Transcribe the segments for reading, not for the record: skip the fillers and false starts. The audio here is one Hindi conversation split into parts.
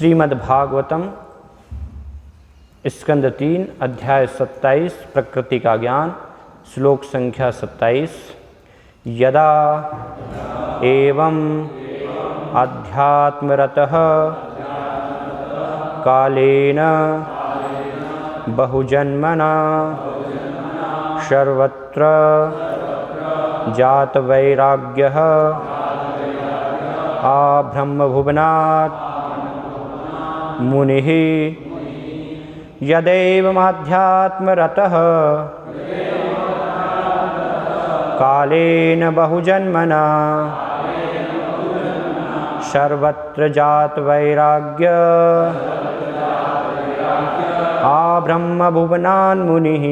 श्रीमद्भागवतम स्कंद 3 अध्याय 27 प्रकृति का ज्ञान श्लोक संख्या 27। यदा एवं अध्यात्मरतः कालेन बहुजन्मना सर्वत्र जातवैराग्यः आब्रह्मभुवनात् मुनिः यदेवमध्यात्मरतः कालेन बहुजन्मना सर्वत्र जातवैराग्य आब्रह्मभुवनान् मुनिः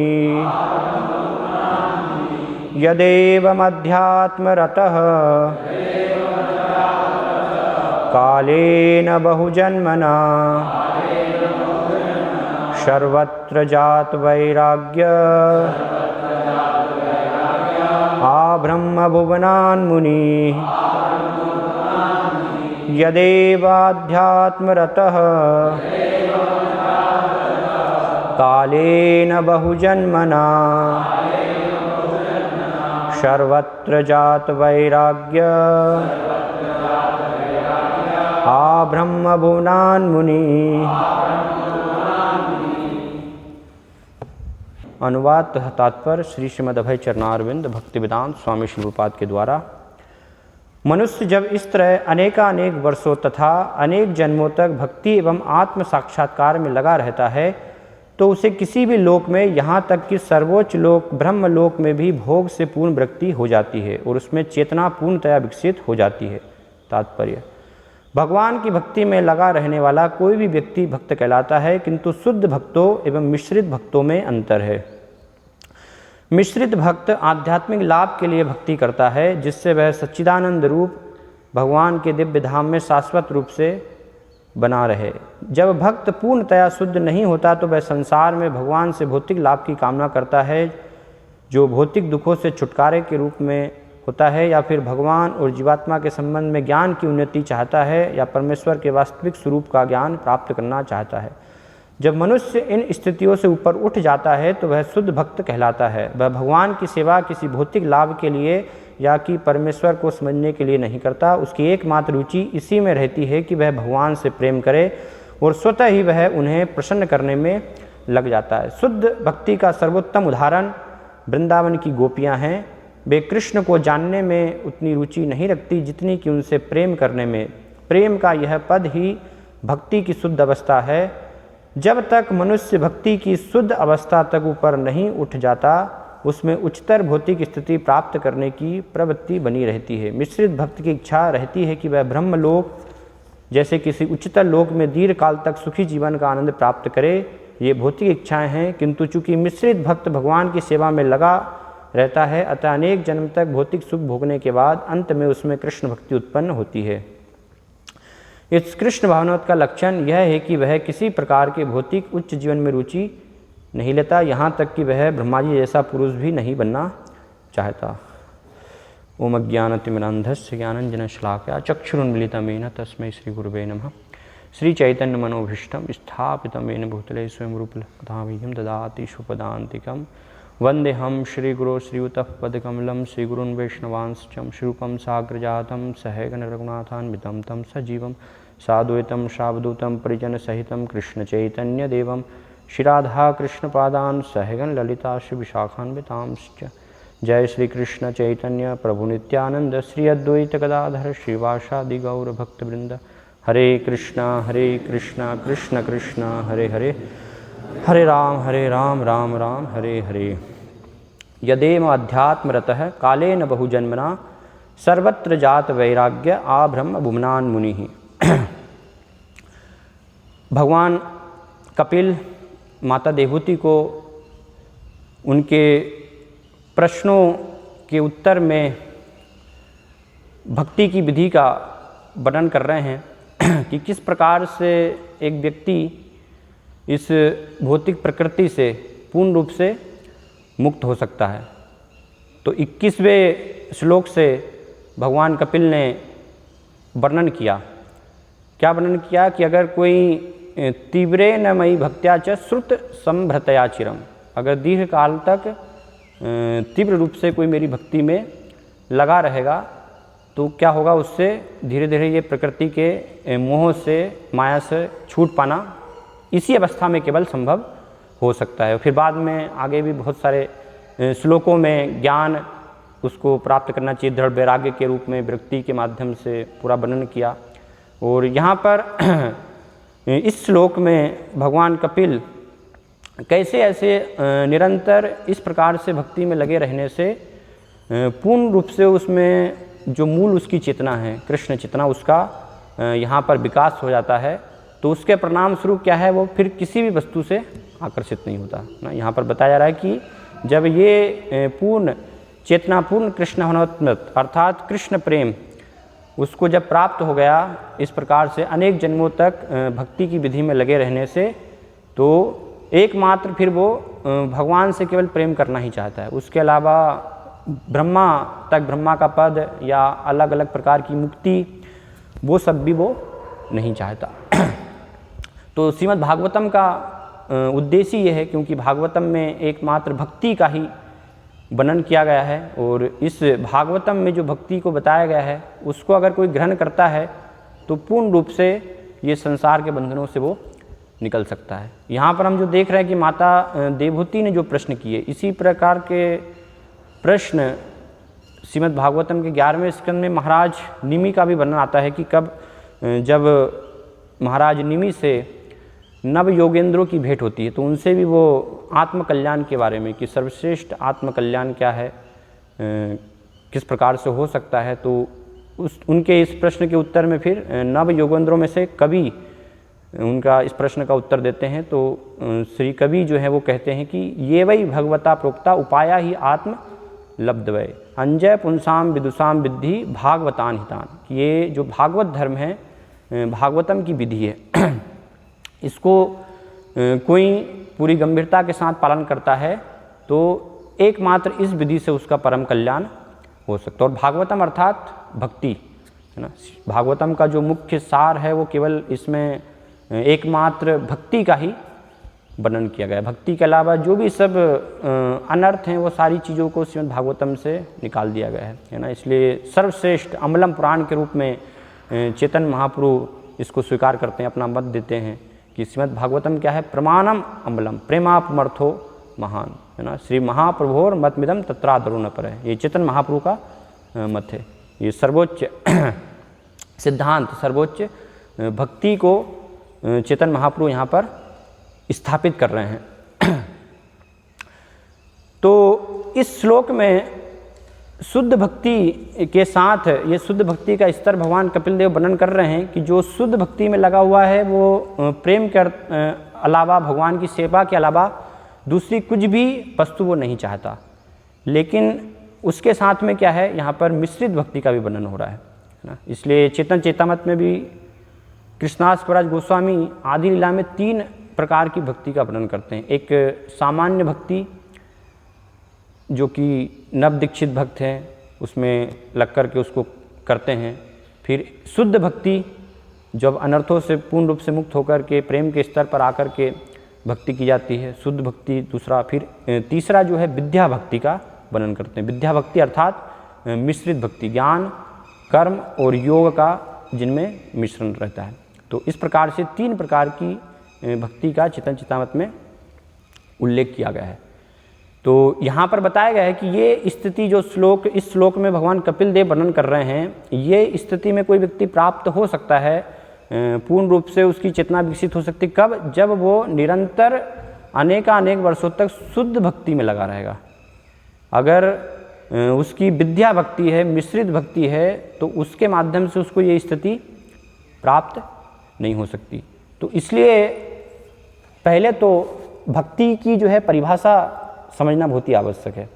यदेवमध्यात्मरतः कालेन बहुजन्मना सर्वत्र जातवैराग्य आब्रह्मभुवनान् मुनिः यदेवाध्यात्मरतः कालेन बहुजन्मना सर्वत्र जातवैराग्य आब्रह्मभुवनान् मुनिः। अनुवाद तथा तात्पर्य श्री श्रीमद् अभय चरणारविंद भक्ति वेदांत स्वामी श्री रूपाद के द्वारा। मनुष्य जब इस तरह अनेकानेक वर्षों तथा अनेक जन्मों तक भक्ति एवं आत्म साक्षात्कार में लगा रहता है तो उसे किसी भी लोक में, यहाँ तक कि सर्वोच्च लोक ब्रह्मलोक में भी भोग से पूर्ण वृत्ति हो जाती है और उसमें चेतना पूर्णतया विकसित हो जाती है। तात्पर्य: भगवान की भक्ति में लगा रहने वाला कोई भी व्यक्ति भक्त कहलाता है, किंतु शुद्ध भक्तों एवं मिश्रित भक्तों में अंतर है। मिश्रित भक्त आध्यात्मिक लाभ के लिए भक्ति करता है, जिससे वह सच्चिदानंद रूप भगवान के दिव्य धाम में शाश्वत रूप से बना रहे। जब भक्त पूर्णतया शुद्ध नहीं होता तो वह संसार में भगवान से भौतिक लाभ की कामना करता है, जो भौतिक दुखों से छुटकारे के रूप में होता है, या फिर भगवान और जीवात्मा के संबंध में ज्ञान की उन्नति चाहता है, या परमेश्वर के वास्तविक स्वरूप का ज्ञान प्राप्त करना चाहता है। जब मनुष्य इन स्थितियों से ऊपर उठ जाता है तो वह शुद्ध भक्त कहलाता है। वह भगवान की सेवा किसी भौतिक लाभ के लिए या कि परमेश्वर को समझने के लिए नहीं करता। उसकी एकमात्र रुचि इसी में रहती है कि वह भगवान से प्रेम करे और स्वतः ही वह उन्हें प्रसन्न करने में लग जाता है। शुद्ध भक्ति का सर्वोत्तम उदाहरण वृंदावन की गोपियाँ हैं। वे कृष्ण को जानने में उतनी रुचि नहीं रखती जितनी कि उनसे प्रेम करने में। प्रेम का यह पद ही भक्ति की शुद्ध अवस्था है। जब तक मनुष्य भक्ति की शुद्ध अवस्था तक ऊपर नहीं उठ जाता, उसमें उच्चतर भौतिक स्थिति प्राप्त करने की प्रवृत्ति बनी रहती है। मिश्रित भक्त की इच्छा रहती है कि वह ब्रह्मलोक जैसे किसी उच्चतर लोक में दीर्घ काल तक सुखी जीवन का आनंद प्राप्त करे। ये भौतिक इच्छाएं हैं, किंतु चूंकि मिश्रित भक्त भगवान की सेवा में लगा रहता है, अतः अनेक जन्म तक भौतिक सुख भोगने के बाद अंत में उसमें कृष्ण भक्ति उत्पन्न होती है। इस कृष्ण भावनावत का लक्षण यह है कि वह किसी प्रकार के भौतिक उच्च जीवन में रुचि नहीं लेता, यहाँ तक कि वह ब्रह्मा जी जैसा पुरुष भी नहीं बनना चाहता। ओम अज्ञानतिमिरान्धस्य ज्ञानाञ्जनशलाकया चक्षुरुन्मीलितं तस्मै श्री गुरुवे नमः। श्री चैतन्य मनोभीष्टं स्थापितं येन भूतले स्वयं रूपकथामह्यं ददाति शुभदान्तिकं। वन्देऽहं श्रीगुरो श्रीयुतः पदकमलं श्रीगुरून् वैष्णवांश्च श्रीरूपं साग्रजातं सहगण रघुनाथान्वितं तं सजीवं साद्वैतं सावधूतं परिजनसहितं कृष्णचैतन्यदेवं श्रीराधाकृष्णपादान् सहगण ललिता श्रीविशाखान्वितांश्च। जय श्री कृष्ण चैतन्य प्रभु नित्यानंद श्री अद्वैत गदाधर श्रीवासादि गौर भक्तवृंद। हरे कृष्णा कृष्ण कृष्ण हरे हरे, हरे राम राम राम हरे हरे। यदेव अध्यात्मरतः कालेन बहुजन्मना सर्वत्र जात वैराग्य आब्रह्म भुवनान् मुनिः। भगवान कपिल माता देवहूति को उनके प्रश्नों के उत्तर में भक्ति की विधि का वर्णन कर रहे हैं कि किस प्रकार से एक व्यक्ति इस भौतिक प्रकृति से पूर्ण रूप से मुक्त हो सकता है। तो 21वें श्लोक से भगवान कपिल ने वर्णन किया क्या वर्णन किया कि अगर कोई तीव्रे न मई भक्त्या च श्रुत संभ्रतया चिरम, अगर दीर्घ काल तक तीव्र रूप से कोई मेरी भक्ति में लगा रहेगा तो क्या होगा, उससे धीरे धीरे ये प्रकृति के मोह से, माया से छूट पाना इसी अवस्था में केवल संभव हो सकता है। फिर बाद में आगे भी बहुत सारे श्लोकों में ज्ञान उसको प्राप्त करना चाहिए, दृढ़ वैराग्य के रूप में विरक्ति के माध्यम से पूरा वर्णन किया। और यहाँ पर इस श्लोक में भगवान कपिल कैसे ऐसे निरंतर इस प्रकार से भक्ति में लगे रहने से पूर्ण रूप से उसमें जो मूल उसकी चेतना है, कृष्ण चेतना, उसका यहाँ पर विकास हो जाता है, तो उसके परिणाम स्वरूप क्या है, वो फिर किसी भी वस्तु से आकर्षित नहीं होता ना। यहाँ पर बताया जा रहा है कि जब ये पूर्ण चेतना, पूर्ण कृष्ण हनोत्मत अर्थात कृष्ण प्रेम उसको जब प्राप्त हो गया इस प्रकार से अनेक जन्मों तक भक्ति की विधि में लगे रहने से, तो एकमात्र फिर वो भगवान से केवल प्रेम करना ही चाहता है। उसके अलावा ब्रह्मा तक, ब्रह्मा का पद या अलग अलग प्रकार की मुक्ति, वो सब भी वो नहीं चाहता। तो श्रीमद् भागवतम का उद्देश्य ये है, क्योंकि भागवतम में एकमात्र भक्ति का ही वर्णन किया गया है और इस भागवतम में जो भक्ति को बताया गया है उसको अगर कोई ग्रहण करता है तो पूर्ण रूप से ये संसार के बंधनों से वो निकल सकता है। यहाँ पर हम जो देख रहे हैं कि माता देवहूति ने जो प्रश्न किए, इसी प्रकार के प्रश्न श्रीमद् भागवतम के 11वें स्कंद में महाराज निमि का भी वर्णन आता है कि कब जब महाराज निमि से नव योगेंद्रों की भेंट होती है तो उनसे भी वो आत्मकल्याण के बारे में कि सर्वश्रेष्ठ आत्मकल्याण क्या है, किस प्रकार से हो सकता है, तो उनके इस प्रश्न के उत्तर में फिर नव योगेंद्रों में से कवि उनका इस प्रश्न का उत्तर देते हैं। तो श्री कवि जो है वो कहते हैं कि ये वही भगवता प्रोक्ता उपाया ही आत्म लब्धवय अंजय पुंसाम विदुषाम विद्धि भागवतान हितान। ये जो भागवत धर्म है, भागवतम की विधि है, इसको कोई पूरी गंभीरता के साथ पालन करता है तो एकमात्र इस विधि से उसका परम कल्याण हो सकता है। और भागवतम अर्थात भक्ति है ना। भागवतम का जो मुख्य सार है वो केवल इसमें एकमात्र भक्ति का ही वर्णन किया गया है। भक्ति के अलावा जो भी सब अनर्थ हैं वो सारी चीज़ों को श्रीमद् भागवतम से निकाल दिया गया है ना। इसलिए सर्वश्रेष्ठ अमलम पुराण के रूप में चेतन महाप्रभु इसको स्वीकार करते हैं, अपना मत देते हैं कि श्रीमद् भागवतम क्या है, प्रमाणम अमलम प्रेमापमर्थो महान है ना। श्री महाप्रभोर मतमिदम तत्रादरो न पर है, ये चेतन महाप्रभु का मत है। ये सर्वोच्च सिद्धांत, सर्वोच्च भक्ति को चेतन महाप्रभु यहाँ पर स्थापित कर रहे हैं। तो इस श्लोक में शुद्ध भक्ति के साथ, ये शुद्ध भक्ति का स्तर भगवान कपिल देव वर्णन कर रहे हैं कि जो शुद्ध भक्ति में लगा हुआ है वो प्रेम के अलावा, भगवान की सेवा के अलावा दूसरी कुछ भी वस्तु वो नहीं चाहता। लेकिन उसके साथ में क्या है, यहाँ पर मिश्रित भक्ति का भी वर्णन हो रहा है ना। इसलिए चेतन चेतामृत में भी कृष्णास कविराज गोस्वामी आदि लीला में 3 प्रकार की भक्ति का वर्णन करते हैं। एक सामान्य भक्ति जो कि नव दीक्षित भक्त हैं उसमें लग कर के उसको करते हैं। फिर शुद्ध भक्ति जब अनर्थों से पूर्ण रूप से मुक्त होकर के प्रेम के स्तर पर आकर के भक्ति की जाती है, शुद्ध भक्ति दूसरा। फिर तीसरा जो है विद्या भक्ति का वर्णन करते हैं। विद्या भक्ति अर्थात मिश्रित भक्ति, ज्ञान, कर्म और योग का जिनमें मिश्रण रहता है। तो इस प्रकार से 3 प्रकार की भक्ति का चेतन चेतामृत में उल्लेख किया गया है। तो यहाँ पर बताया गया है कि ये स्थिति जो इस श्लोक में भगवान कपिल देव वर्णन कर रहे हैं, ये स्थिति में कोई व्यक्ति प्राप्त हो सकता है, पूर्ण रूप से उसकी चेतना विकसित हो सकती। कब? जब वो निरंतर अनेक वर्षों तक शुद्ध भक्ति में लगा रहेगा। अगर उसकी विद्या भक्ति है, मिश्रित भक्ति है, तो उसके माध्यम से उसको ये स्थिति प्राप्त नहीं हो सकती। तो इसलिए पहले तो भक्ति की जो है परिभाषा समझना बहुत ही आवश्यक है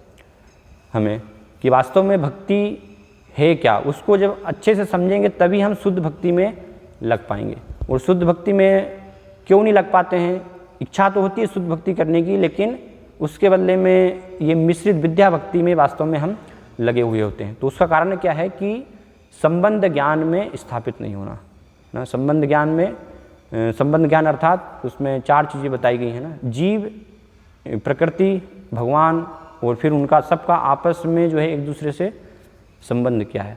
हमें, कि वास्तव में भक्ति है क्या। उसको जब अच्छे से समझेंगे तभी हम शुद्ध भक्ति में लग पाएंगे। और शुद्ध भक्ति में क्यों नहीं लग पाते हैं? इच्छा तो होती है शुद्ध भक्ति करने की, लेकिन उसके बदले में ये मिश्रित विद्या भक्ति में वास्तव में हम लगे हुए होते हैं। तो उसका कारण क्या है कि संबंध ज्ञान में स्थापित नहीं होना ना। संबंध ज्ञान में संबंध ज्ञान अर्थात उसमें 4 चीज़ें बताई गई हैं ना, जीव, प्रकृति, भगवान और फिर उनका सबका आपस में जो है एक दूसरे से संबंध क्या है।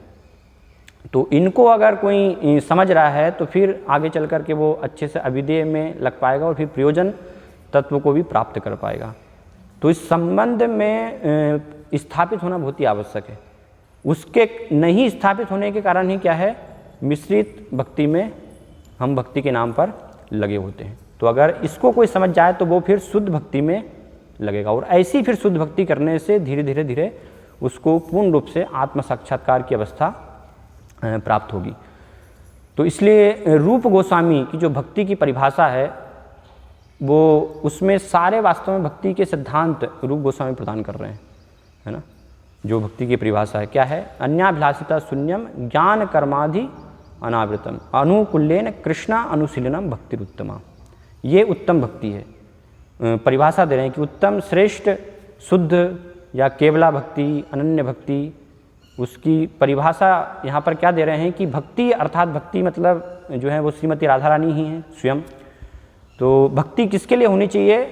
तो इनको अगर कोई समझ रहा है तो फिर आगे चल कर के वो अच्छे से अभिधेय में लग पाएगा और फिर प्रयोजन तत्व को भी प्राप्त कर पाएगा। तो इस संबंध में स्थापित होना बहुत ही आवश्यक है। उसके नहीं स्थापित होने के कारण ही क्या है, मिश्रित भक्ति में हम भक्ति के नाम पर लगे होते हैं। तो अगर इसको कोई समझ जाए तो वो फिर शुद्ध भक्ति में लगेगा और ऐसी फिर शुद्ध भक्ति करने से धीरे धीरे धीरे उसको पूर्ण रूप से आत्म साक्षात्कार की अवस्था प्राप्त होगी। तो इसलिए रूप गोस्वामी की जो भक्ति की परिभाषा है वो उसमें सारे वास्तव में भक्ति के सिद्धांत रूप गोस्वामी प्रदान कर रहे हैं, है ना। जो भक्ति की परिभाषा है क्या है, अन्याभिलाषिता शून्यम ज्ञान कर्माधि अनावृतम अनुकूल्येन कृष्णा अनुशीलनम भक्तिरुत्तमा। ये उत्तम भक्ति है। परिभाषा दे रहे हैं कि उत्तम, श्रेष्ठ, शुद्ध या केवला भक्ति, अनन्य भक्ति, उसकी परिभाषा यहाँ पर क्या दे रहे हैं कि भक्ति अर्थात भक्ति मतलब जो है वो श्रीमती राधा रानी ही हैं स्वयं। तो भक्ति किसके लिए होनी चाहिए,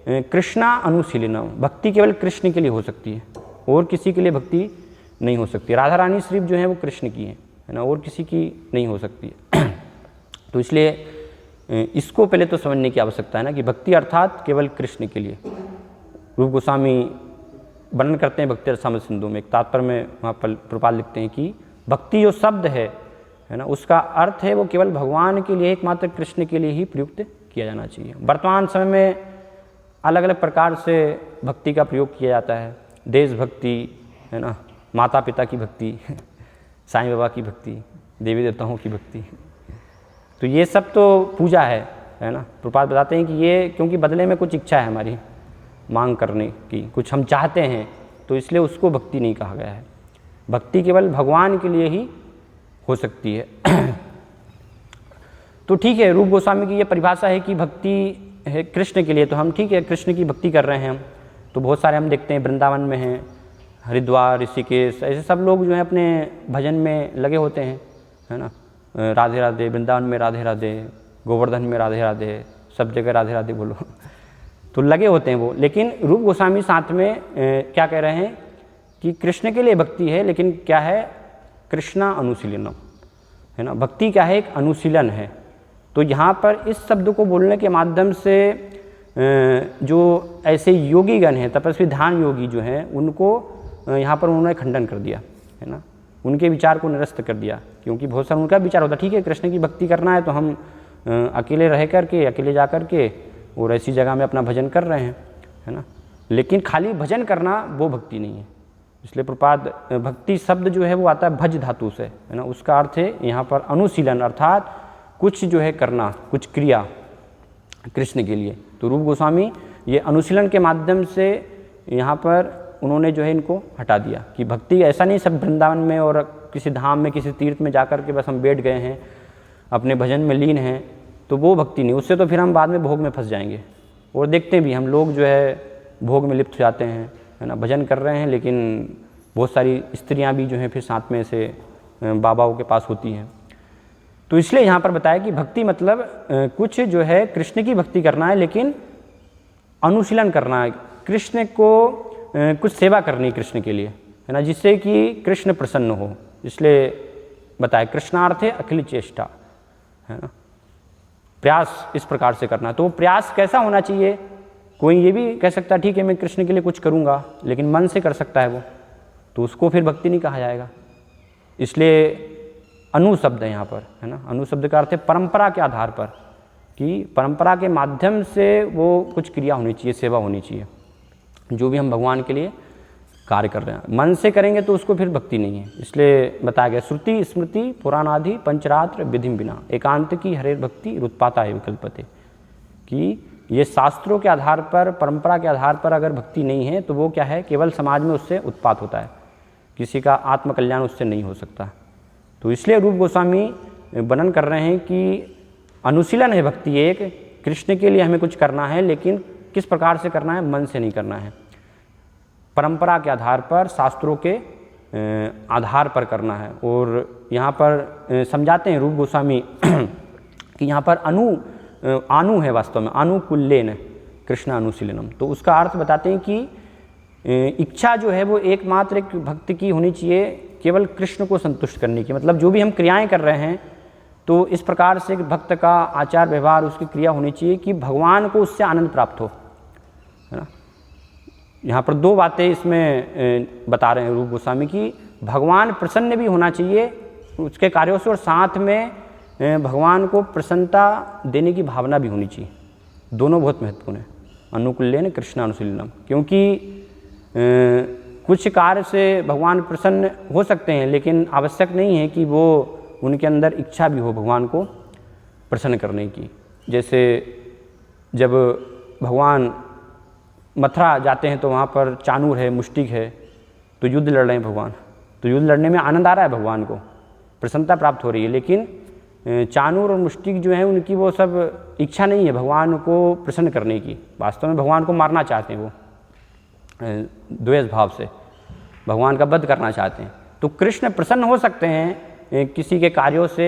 कृष्णा अनुशीलनम। भक्ति केवल कृष्ण के लिए हो सकती है और किसी के लिए भक्ति नहीं हो सकती। राधा रानी सिर्फ जो है वो कृष्ण की है ना, और किसी की नहीं हो सकती है। तो इसलिए इसको पहले तो समझने की आवश्यकता है ना कि भक्ति अर्थात केवल कृष्ण के लिए। रूप गोस्वामी वर्णन करते हैं भक्ति रसामृत सिंधु में, एक तात्पर्य में वहाँ पर प्रपाल लिखते हैं कि भक्ति जो शब्द है ना, उसका अर्थ है वो केवल भगवान के लिए, एकमात्र कृष्ण के लिए ही प्रयुक्त किया जाना चाहिए। वर्तमान समय में अलग अलग प्रकार से भक्ति का प्रयोग किया जाता है। देशभक्ति है ना, माता पिता की भक्ति, साईं बाबा की भक्ति, देवी देवताओं की भक्ति, तो ये सब तो पूजा है ना। प्रपात बताते हैं कि ये क्योंकि बदले में कुछ इच्छा है हमारी मांग करने की, कुछ हम चाहते हैं, तो इसलिए उसको भक्ति नहीं कहा गया है। भक्ति केवल भगवान के लिए ही हो सकती है। तो ठीक है, रूप गोस्वामी की ये परिभाषा है कि भक्ति है कृष्ण के लिए, तो हम ठीक है कृष्ण की भक्ति कर रहे हैं हम। तो बहुत सारे हम देखते हैं वृंदावन में हैं, हरिद्वार, ऋषिकेश, ऐसे सब लोग जो हैं अपने भजन में लगे होते हैं, है ना। राधे राधे, वृंदावन में राधे राधे, गोवर्धन में राधे राधे, सब जगह राधे राधे बोलो, तो लगे होते हैं वो। लेकिन रूप गोस्वामी साथ में क्या कह रहे हैं कि कृष्ण के लिए भक्ति है, लेकिन क्या है, कृष्णा अनुशीलनम, है ना। भक्ति क्या है, एक अनुशीलन है। तो यहाँ पर इस शब्द को बोलने के माध्यम से जो ऐसे योगीगण हैं, तपस्वी ध्यान योगी जो हैं, उनको यहाँ पर उन्होंने खंडन कर दिया, है ना। उनके विचार को निरस्त कर दिया, क्योंकि बहुत सारा उनका विचार होता है ठीक है कृष्ण की भक्ति करना है तो हम अकेले रह करके, अकेले जा कर के और ऐसी जगह में अपना भजन कर रहे हैं, है ना। लेकिन खाली भजन करना वो भक्ति नहीं है। इसलिए प्रपाद भक्ति शब्द जो है वो आता है भज धातु से, है ना। उसका अर्थ है यहाँ पर अनुशीलन, अर्थात कुछ जो है करना, कुछ क्रिया कृष्ण के लिए। तो रूप गोस्वामी ये अनुशीलन के माध्यम से यहाँ पर उन्होंने जो है इनको हटा दिया कि भक्ति ऐसा नहीं सब वृंदावन में और किसी धाम में, किसी तीर्थ में जाकर के बस हम बैठ गए हैं, अपने भजन में लीन हैं, तो वो भक्ति नहीं। उससे तो फिर हम बाद में भोग में फंस जाएंगे। और देखते भी हम लोग जो है भोग में लिप्त हो जाते हैं, है ना। भजन कर रहे हैं लेकिन बहुत सारी स्त्रियां भी जो हैं फिर साथ में से बाबाओं के पास होती हैं। तो इसलिए यहाँ पर बताया कि भक्ति मतलब कुछ जो है कृष्ण की भक्ति करना है, लेकिन अनुशीलन करना है, कृष्ण को कुछ सेवा करनी कृष्ण के लिए, है ना, जिससे कि कृष्ण प्रसन्न हो। इसलिए बताया कृष्णार्थे अखिल चेष्टा, है ना, प्रयास इस प्रकार से करना। तो प्रयास कैसा होना चाहिए, कोई ये भी कह सकता है ठीक है मैं कृष्ण के लिए कुछ करूँगा, लेकिन मन से कर सकता है वो, तो उसको फिर भक्ति नहीं कहा जाएगा। इसलिए अनु शब्द है यहाँ पर, है ना। अनु शब्द का अर्थ है परंपरा के आधार पर, कि परंपरा के माध्यम से वो कुछ क्रिया होनी चाहिए, सेवा होनी चाहिए, जो भी हम भगवान के लिए कार्य कर रहे हैं। मन से करेंगे तो उसको फिर भक्ति नहीं है। इसलिए बताया गया श्रुति स्मृति पुराणादि पंचरात्र विधिम बिना एकांत की हरे भक्ति रुत्पाता है विकल्पते, कि ये शास्त्रों के आधार पर, परंपरा के आधार पर अगर भक्ति नहीं है तो वो क्या है, केवल समाज में उससे उत्पात होता है, किसी का आत्मकल्याण उससे नहीं हो सकता। तो इसलिए रूप गोस्वामी वर्णन कर रहे हैं कि अनुशीलन है भक्ति एक, कृष्ण के लिए हमें कुछ करना है, लेकिन किस प्रकार से करना है, मन से नहीं करना है, परंपरा के आधार पर, शास्त्रों के आधार पर करना है। और यहाँ पर समझाते हैं रूप गोस्वामी कि यहाँ पर आनु है वास्तव में, अनुकूल्येन कृष्ण अनुशीलनम। तो उसका अर्थ बताते हैं कि इच्छा जो है वो एकमात्र एक भक्त की होनी चाहिए, केवल कृष्ण को संतुष्ट करने की। मतलब जो भी हम क्रियाएं कर रहे हैं तो इस प्रकार से भक्त का आचार व्यवहार, उसकी क्रिया होनी चाहिए कि भगवान को उससे आनंद प्राप्त हो, है ना। यहाँ पर दो बातें इसमें बता रहे हैं रूप गोस्वामी की, भगवान प्रसन्न भी होना चाहिए उसके कार्यों से, और साथ में भगवान को प्रसन्नता देने की भावना भी होनी चाहिए। दोनों बहुत महत्वपूर्ण है। अनुकूल्येन कृष्ण अनुशीलनम, क्योंकि कुछ कार्य से भगवान प्रसन्न हो सकते हैं, लेकिन आवश्यक नहीं है कि वो उनके अंदर इच्छा भी हो भगवान को प्रसन्न करने की। जैसे जब भगवान मथुरा जाते हैं तो वहाँ पर चाणूर है, मुष्टिक है, तो युद्ध लड़ रहे हैं भगवान, तो युद्ध लड़ने में आनंद आ रहा है, भगवान को प्रसन्नता प्राप्त हो रही है, लेकिन चाणूर और मुष्टिक जो है उनकी वो सब इच्छा नहीं है भगवान को प्रसन्न करने की। वास्तव में भगवान को मारना चाहते हैं, वो द्वेष भाव से भगवान का वध करना चाहते हैं। तो कृष्ण प्रसन्न हो सकते हैं किसी के कार्यों से,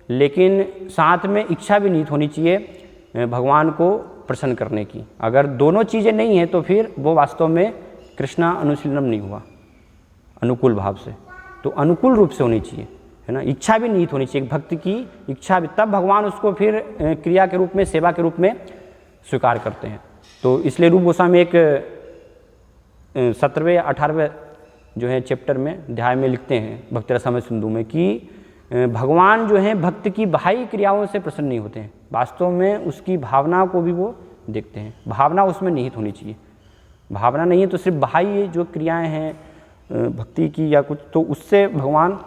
लेकिन साथ में इच्छा भी निहित होनी चाहिए भगवान को प्रसन्न करने की। अगर दोनों चीज़ें नहीं हैं तो फिर वो वास्तव में कृष्णा अनुशीलनम नहीं हुआ अनुकूल भाव से। तो अनुकूल रूप से होनी चाहिए, है ना। इच्छा भी निहित होनी चाहिए, भक्ति की इच्छा भी, तब भगवान उसको फिर क्रिया के रूप में, सेवा के रूप में स्वीकार करते हैं। तो इसलिए रूप गोस्वामी एक 17वें या 18वें जो है चैप्टर में, अध्याय में लिखते हैं भक्ति रसामृत सिंधु में कि भगवान जो है भक्त की बाह्य क्रियाओं से प्रसन्न नहीं होते हैं, वास्तव में उसकी भावना को भी वो देखते हैं। भावना उसमें निहित होनी चाहिए, भावना नहीं है तो सिर्फ बाह्य जो क्रियाएं हैं भक्ति की या कुछ, तो उससे भगवान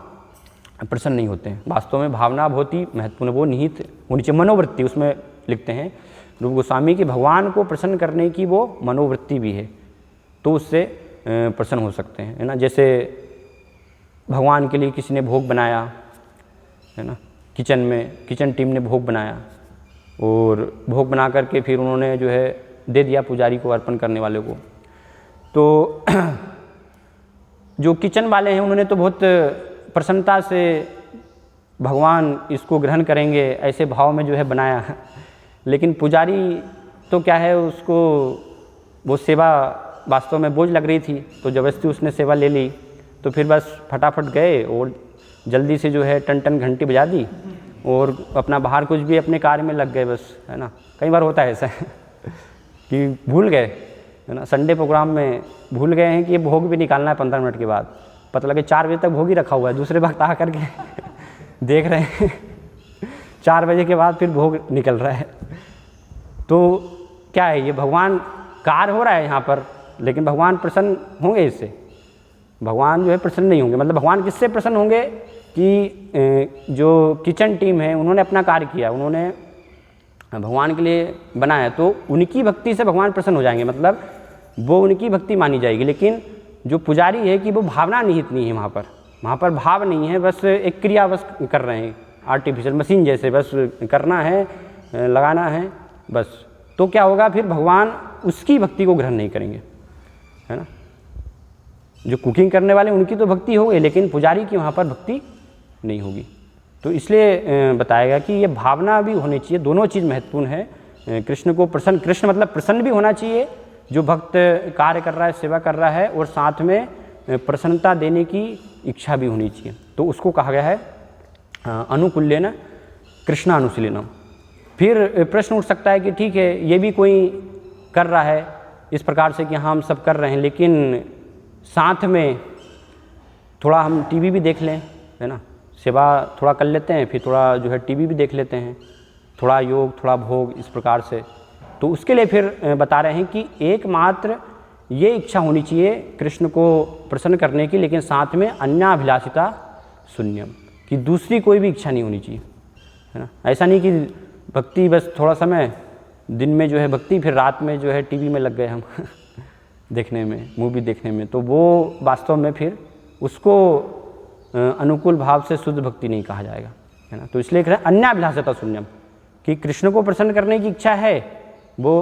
प्रसन्न नहीं होते हैं। वास्तव में भावना बहुत ही महत्वपूर्ण, वो निहित होनी चाहिए। मनोवृत्ति उसमें लिखते हैं रूप गोस्वामी की भगवान को प्रसन्न करने की वो मनोवृत्ति भी है, तो उससे प्रसन्न हो सकते हैं, है ना। जैसे भगवान के लिए किसी ने भोग बनाया, है ना, किचन में किचन टीम ने भोग बनाया, और भोग बना करके फिर उन्होंने जो है दे दिया पुजारी को, अर्पण करने वाले को। तो जो किचन वाले हैं उन्होंने तो बहुत प्रसन्नता से भगवान इसको ग्रहण करेंगे ऐसे भाव में जो है बनाया, लेकिन पुजारी तो क्या है, उसको वो सेवा वास्तव में बोझ लग रही थी, तो जबरदस्ती उसने सेवा ले ली। तो फिर बस फटाफट गए और जल्दी से जो है टन टन घंटी बजा दी और अपना बाहर कुछ भी अपने कार्य में लग गए बस, है ना। कई बार होता है ऐसा कि भूल गए, है ना, संडे प्रोग्राम में भूल गए हैं कि ये भोग भी निकालना है 15 मिनट के बाद, पता लगे 4 बजे तक भोग ही रखा हुआ है, दूसरे वक्त आ करके देख रहे हैं 4 बजे के बाद फिर भोग निकल रहा है। तो क्या है, ये भगवान कार्य हो रहा है यहाँ पर, लेकिन भगवान प्रसन्न होंगे इससे? भगवान जो है प्रसन्न नहीं होंगे। मतलब भगवान किससे प्रसन्न होंगे कि जो किचन टीम है उन्होंने अपना कार्य किया, उन्होंने भगवान के लिए बनाया, तो उनकी भक्ति से भगवान प्रसन्न हो जाएंगे, मतलब वो उनकी भक्ति मानी जाएगी। लेकिन जो पुजारी है कि वो भावना निहित नहीं है, वहाँ पर भाव नहीं है, बस एक क्रिया बस कर रहे हैं, आर्टिफिशियल मशीन जैसे बस करना है, लगाना है बस। तो क्या होगा फिर, भगवान उसकी भक्ति को ग्रहण नहीं करेंगे, है ना। जो कुकिंग करने वाले उनकी तो भक्ति हो गई, लेकिन पुजारी की वहाँ पर भक्ति नहीं होगी। तो इसलिए बताया गया कि ये भावना भी होनी चाहिए, दोनों चीज़ महत्वपूर्ण है। कृष्ण को प्रसन्न, कृष्ण मतलब प्रसन्न भी होना चाहिए जो भक्त कार्य कर रहा है, सेवा कर रहा है, और साथ में प्रसन्नता देने की इच्छा भी होनी चाहिए। तो उसको कहा गया है अनुकूल्येन कृष्ण अनुशीलनम। फिर प्रश्न उठ सकता है कि ठीक है, ये भी कोई कर रहा है इस प्रकार से कि हाँ हम सब कर रहे हैं, लेकिन साथ में थोड़ा हम टीवी भी देख लें, है ना, सेवा थोड़ा कर लेते हैं, फिर थोड़ा जो है टीवी भी देख लेते हैं, थोड़ा योग थोड़ा भोग, इस प्रकार से। तो उसके लिए फिर बता रहे हैं कि एकमात्र ये इच्छा होनी चाहिए कृष्ण को प्रसन्न करने की, लेकिन साथ में अन्याभिलाषिता शून्यम, कि दूसरी कोई भी इच्छा नहीं होनी चाहिए, है ना। ऐसा नहीं कि भक्ति बस थोड़ा समय दिन में जो है भक्ति, फिर रात में जो है टीवी में लग गए हम देखने में, मूवी देखने में, तो वो वास्तव में फिर उसको अनुकूल भाव से शुद्ध भक्ति नहीं कहा जाएगा, है ना। तो इसलिए कह अन्याभिलाषिता शून्यम, कि कृष्ण को प्रसन्न करने की इच्छा है वो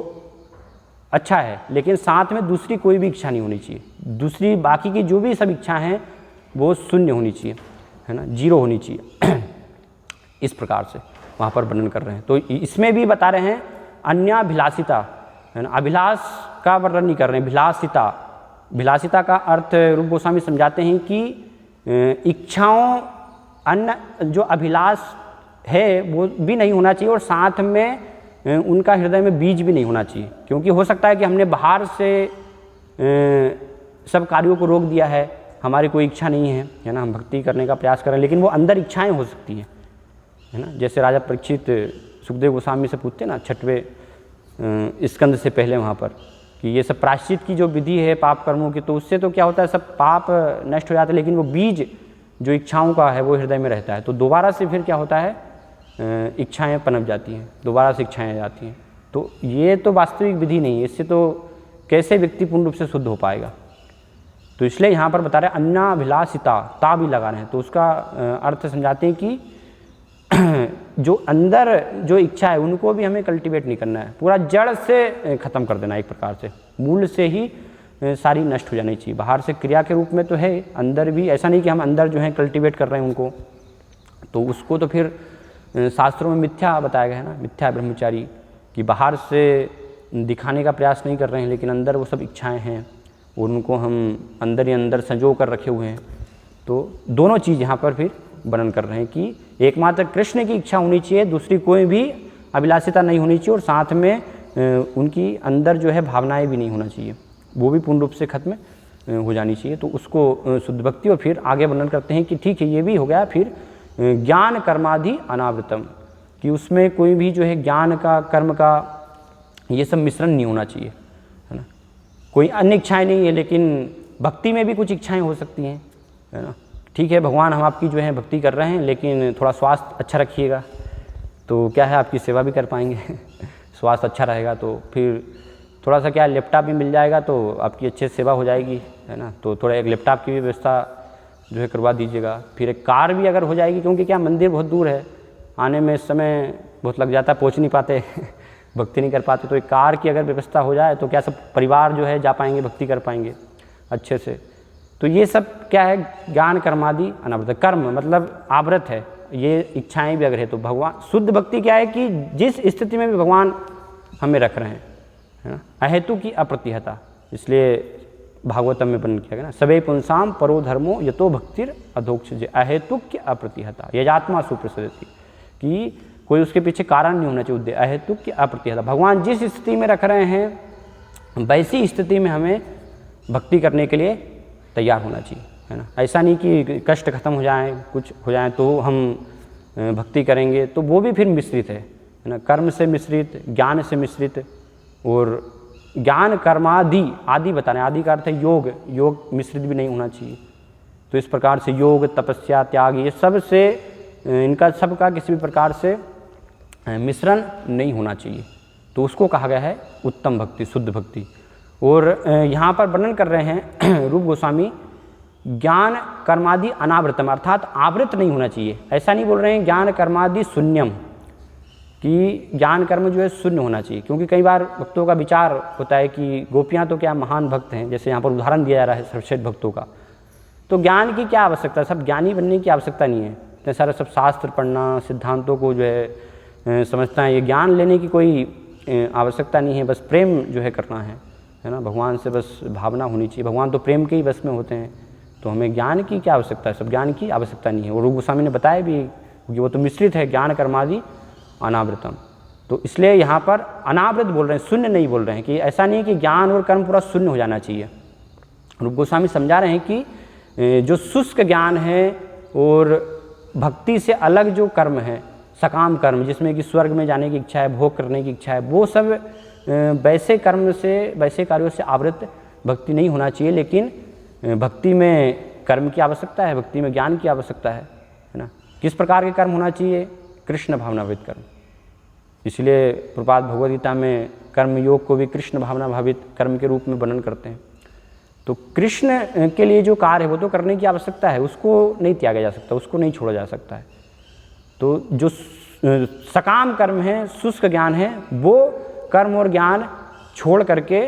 अच्छा है, लेकिन साथ में दूसरी कोई भी इच्छा नहीं होनी चाहिए, दूसरी बाकी की जो भी सब इच्छा हैं वो शून्य होनी चाहिए, है ना, जीरो होनी चाहिए। इस प्रकार से वहाँ पर वर्णन कर रहे हैं। तो इसमें भी बता रहे हैं अन्याभिलाषिता, है ना, अभिलाष का वर्णन नहीं कर रहे हैं, विलासिता। विलासिता का अर्थ रूप गोस्वामी समझाते हैं कि इच्छाओं, अन्य जो अभिलाष है वो भी नहीं होना चाहिए और साथ में उनका हृदय में बीज भी नहीं होना चाहिए। क्योंकि हो सकता है कि हमने बाहर से सब कार्यों को रोक दिया है, हमारी कोई इच्छा नहीं है ना, हम भक्ति करने का प्रयास कर रहे हैं, लेकिन वो अंदर इच्छाएं हो सकती हैं, है ना। जैसे राजा परीक्षित सुखदेव गोस्वामी से पूछते ना 6वें स्कंद से पहले वहाँ पर कि ये सब प्रायश्चित की जो विधि है पाप कर्मों की, तो उससे तो क्या होता है, सब पाप नष्ट हो जाते हैं, लेकिन वो बीज जो इच्छाओं का है वो हृदय में रहता है। तो दोबारा से फिर क्या होता है, इच्छाएं पनप जाती हैं, दोबारा से इच्छाएं जाती हैं। तो ये तो वास्तविक विधि नहीं है, इससे तो कैसे व्यक्ति पूर्ण रूप से शुद्ध हो पाएगा। तो इसलिए यहाँ पर बता रहे अन्नाभिलाषिता, ता भी लगा रहे हैं। तो उसका अर्थ समझाते हैं कि जो अंदर जो इच्छा है उनको भी हमें कल्टीवेट नहीं करना है, पूरा जड़ से ख़त्म कर देना, एक प्रकार से मूल से ही सारी नष्ट हो जानी चाहिए। बाहर से क्रिया के रूप में तो है, अंदर भी ऐसा नहीं कि हम अंदर जो है कल्टीवेट कर रहे हैं उनको, तो उसको तो फिर शास्त्रों में मिथ्या बताया गया है ना, मिथ्या ब्रह्मचारी, कि बाहर से दिखाने का प्रयास नहीं कर रहे हैं लेकिन अंदर वो सब इच्छाएं हैं और उनको हम अंदर ही अंदर संजो कर रखे हुए हैं। तो दोनों चीज़ यहाँ पर फिर वर्णन कर रहे हैं कि एकमात्र कृष्ण की इच्छा होनी चाहिए, दूसरी कोई भी अभिलाषिता नहीं होनी चाहिए और साथ में उनकी अंदर जो है भावनाएं भी नहीं होना चाहिए, वो भी पूर्ण रूप से खत्म हो जानी चाहिए। तो उसको शुद्ध भक्ति। और फिर आगे वर्णन करते हैं कि ठीक है, ये भी हो गया फिर ज्ञान कर्मादि अनावृतम, कि उसमें कोई भी जो है ज्ञान का, कर्म का, ये सब मिश्रण नहीं होना चाहिए, है ना। कोई अन्य इच्छाएं नहीं है, लेकिन भक्ति में भी कुछ इच्छाएं हो सकती हैं, है ना। ठीक है, भगवान हम आपकी जो है भक्ति कर रहे हैं, लेकिन थोड़ा स्वास्थ्य अच्छा रखिएगा, तो क्या है आपकी सेवा भी कर पाएंगे। स्वास्थ्य अच्छा रहेगा तो फिर थोड़ा सा क्या लैपटॉप भी मिल जाएगा तो आपकी अच्छे से सेवा हो जाएगी, है ना। तो थोड़ा एक लैपटॉप की भी व्यवस्था जो है करवा दीजिएगा। फिर एक कार भी अगर हो जाएगी, क्योंकि क्या मंदिर बहुत दूर है, आने में समय बहुत लग जाता है, पहुँच नहीं पाते, भक्ति नहीं कर पाते। तो एक कार की अगर व्यवस्था हो जाए तो क्या सब परिवार जो है जा पाएंगे, भक्ति कर पाएंगे अच्छे से। तो ये सब क्या है, ज्ञान कर्मादि अनावृत। कर्म मतलब आवृत है, ये इच्छाएं भी अगर है तो भगवान। शुद्ध भक्ति क्या है कि जिस स्थिति में भी भगवान हमें रख रहे हैं, है ना, अहेतु की अप्रतिहता। इसलिए भागवतम में वर्णन किया गया ना, सबे पुंसाम परो धर्मो यतो भक्तिर अधोक्षज अहेतुक की अप्रतिहता यजात्मा सुप्रसिद्धि, कि कोई उसके पीछे कारण नहीं होना चाहिए, उद्देश्य अहेतुक की अप्रतिहता। भगवान जिस स्थिति में रख रहे हैं वैसी स्थिति में हमें भक्ति करने के लिए तैयार होना चाहिए, है ना। ऐसा नहीं कि कष्ट खत्म हो जाए, कुछ हो जाए तो हम भक्ति करेंगे, तो वो भी फिर मिश्रित है ना, कर्म से मिश्रित, ज्ञान से मिश्रित। और ज्ञान कर्मादि, आदि बता रहे हैं, आदि का अर्थ है योग, योग मिश्रित भी नहीं होना चाहिए। तो इस प्रकार से योग, तपस्या, त्याग, ये सब से इनका सबका किसी भी प्रकार से मिश्रण नहीं होना चाहिए। तो उसको कहा गया है उत्तम भक्ति, शुद्ध भक्ति। और यहाँ पर वर्णन कर रहे हैं रूप गोस्वामी, ज्ञान कर्मादि अनावृतम, अर्थात आवृत नहीं होना चाहिए। ऐसा नहीं बोल रहे हैं ज्ञान कर्मादि शून्यम, कि ज्ञान कर्म जो है शून्य होना चाहिए। क्योंकि कई बार भक्तों का विचार होता है कि गोपियाँ तो क्या महान भक्त हैं, जैसे यहाँ पर उदाहरण दिया जा रहा है सर्वश्रेष्ठ भक्तों का, तो ज्ञान की क्या आवश्यकता है, सब ज्ञानी बनने की आवश्यकता नहीं है। इतने सारे सब शास्त्र पढ़ना, सिद्धांतों को जो है समझना है, ये ज्ञान लेने की कोई आवश्यकता नहीं है। बस प्रेम जो है करना है ना, भगवान से बस भावना होनी चाहिए। भगवान तो प्रेम के ही बस में होते हैं, तो हमें ज्ञान की क्या आवश्यकता है, सब ज्ञान की आवश्यकता नहीं है। और रूप गोस्वामी ने बताया भी कि वो तो मिश्रित है, ज्ञान कर्मादि अनावृतम। तो इसलिए यहाँ पर अनावृत बोल रहे हैं, शून्य नहीं बोल रहे हैं, कि ऐसा नहीं है कि ज्ञान और कर्म पूरा शून्य हो जाना चाहिए। रूप गोस्वामी समझा रहे हैं कि जो शुष्क ज्ञान है और भक्ति से अलग जो कर्म है, सकाम कर्म, जिसमें कि स्वर्ग में जाने की इच्छा है, भोग करने की इच्छा है, वो सब वैसे कर्म से, वैसे कार्यों से आवृत भक्ति नहीं होना चाहिए। लेकिन भक्ति में कर्म की आवश्यकता है, भक्ति में ज्ञान की आवश्यकता है ना। किस प्रकार के कर्म होना चाहिए, कृष्ण भावनावित कर्म। इसलिए प्रपाद भगवद गीता में कर्म योग को भी कृष्ण भावना भावित कर्म के रूप में वर्णन करते हैं। तो कृष्ण के लिए जो कार्य है वो तो करने की आवश्यकता है, उसको नहीं त्यागा जा सकता, उसको नहीं छोड़ा जा सकता है। तो जो सकाम कर्म है, शुष्क ज्ञान है, वो कर्म और ज्ञान छोड़ करके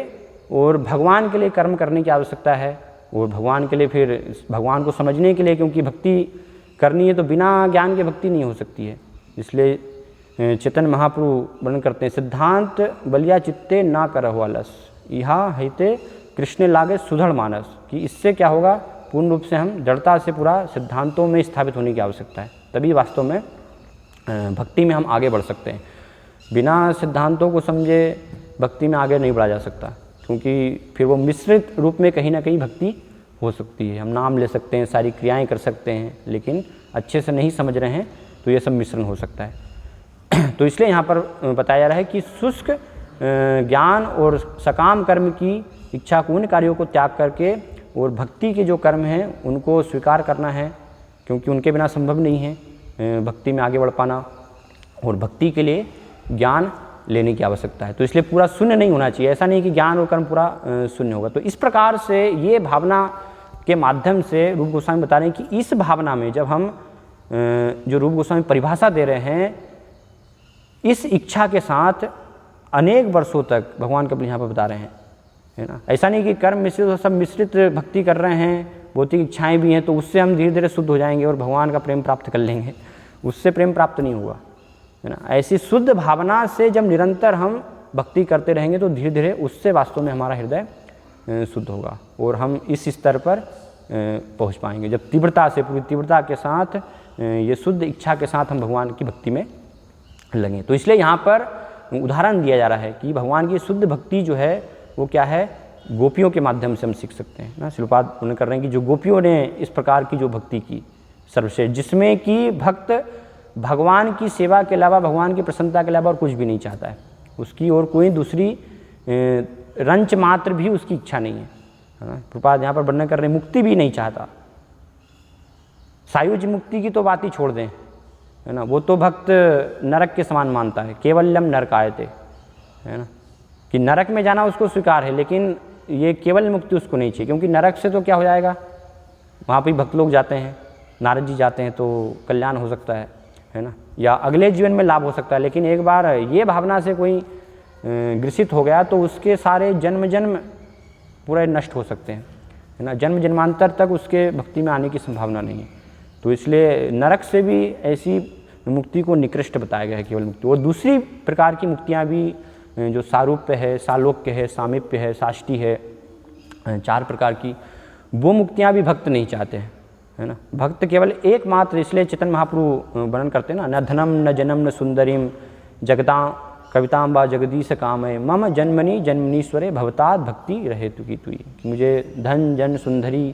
और भगवान के लिए कर्म करने की आवश्यकता है। और भगवान के लिए फिर भगवान को समझने के लिए, क्योंकि भक्ति करनी है तो बिना ज्ञान के भक्ति नहीं हो सकती है। इसलिए चेतन महाप्रभु वर्णन करते हैं, सिद्धांत बलिया चित्ते ना करहु आलस, यहाँ हैते कृष्ण लागे सुधड़ मानस, कि इससे क्या होगा, पूर्ण रूप से हम दृढ़ता से पूरा सिद्धांतों में स्थापित होने की आवश्यकता है, तभी वास्तव में भक्ति में हम आगे बढ़ सकते हैं। बिना सिद्धांतों को समझे भक्ति में आगे नहीं बढ़ा जा सकता, क्योंकि फिर वो मिश्रित रूप में कहीं ना कहीं भक्ति हो सकती है। हम नाम ले सकते हैं, सारी क्रियाएं कर सकते हैं, लेकिन अच्छे से नहीं समझ रहे हैं तो ये सब मिश्रण हो सकता है। तो इसलिए यहाँ पर बताया जा रहा है कि शुष्क ज्ञान और सकाम कर्म की इच्छा को, उन कार्यों को त्याग करके और भक्ति के जो कर्म हैं उनको स्वीकार करना है, क्योंकि उनके बिना संभव नहीं है भक्ति में आगे बढ़ पाना, और भक्ति के लिए ज्ञान लेने की आवश्यकता है। तो इसलिए पूरा शून्य नहीं होना चाहिए, ऐसा नहीं कि ज्ञान और कर्म पूरा शून्य होगा। तो इस प्रकार से ये भावना के माध्यम से रूप गोस्वामी बता रहे हैं कि इस भावना में जब हम जो रूप गोस्वामी परिभाषा दे रहे हैं, इस इच्छा के साथ अनेक वर्षों तक भगवान कपिल यहाँ पर बता रहे हैं, है ना। ऐसा नहीं कि कर्म मिश्रित सब मिश्रित भक्ति कर रहे हैं, भौतिक इच्छाएं भी हैं तो उससे हम धीरे धीरे शुद्ध हो जाएंगे और भगवान का प्रेम प्राप्त कर लेंगे, उससे प्रेम प्राप्त नहीं होगा, है ना। ऐसी शुद्ध भावना से जब निरंतर हम भक्ति करते रहेंगे तो धीरे धीरे उससे वास्तव में हमारा हृदय शुद्ध होगा और हम इस स्तर पर पहुँच पाएंगे, जब तीव्रता से, पूरी तीव्रता के साथ, ये शुद्ध इच्छा के साथ हम भगवान की भक्ति में लगें। तो इसलिए यहाँ पर उदाहरण दिया जा रहा है कि भगवान की शुद्ध भक्ति जो है वो क्या है, गोपियों के माध्यम से हम सीख सकते हैं ना। श्रीपाद उन्होंने कर रहे हैं कि जो गोपियों ने इस प्रकार की जो भक्ति की सर्वश्रेष्ठ, जिसमें कि भक्त भगवान की सेवा के अलावा, भगवान की प्रसन्नता के अलावा और कुछ भी नहीं चाहता है, उसकी और कोई दूसरी रंच मात्र भी उसकी इच्छा नहीं है, ना। श्रीपाद यहाँ पर वर्णन कर रहे हैं, मुक्ति भी नहीं चाहता, सायुज मुक्ति की तो बात ही छोड़ दें, है ना। वो तो भक्त नरक के समान मानता है, केवलम नरकायते, है ना, कि नरक में जाना उसको स्वीकार है, लेकिन ये केवल मुक्ति उसको नहीं चाहिए, क्योंकि नरक से तो क्या हो जाएगा, वहाँ पर भक्त लोग जाते हैं, नारद जी जाते हैं तो कल्याण हो सकता है ना, या अगले जीवन में लाभ हो सकता है। लेकिन एक बार ये भावना से कोई ग्रसित हो गया तो उसके सारे जन्म जन्म पूरे नष्ट हो सकते हैं, है ना। जन्म जन्मांतर तक उसके भक्ति में आने की संभावना नहीं है। तो इसलिए नरक से भी ऐसी मुक्ति को निकृष्ट बताया गया है, केवल मुक्ति। और दूसरी प्रकार की मुक्तियाँ भी जो सारूप्य है, सालोक्य है, सामीप्य है, साष्टी है, 4 प्रकार की, वो मुक्तियाँ भी भक्त नहीं चाहते हैं, है ना। भक्त केवल एकमात्र, इसलिए चेतन महाप्रभु वर्णन करते हैं ना, न धनम न जनम न सुंदरीम जगता कविताम बा जगदीश कामय मम जन्मनि जन्मनीश्वरे भवतात भक्ति रहे तु की तुई, मुझे धन जन सुंदरी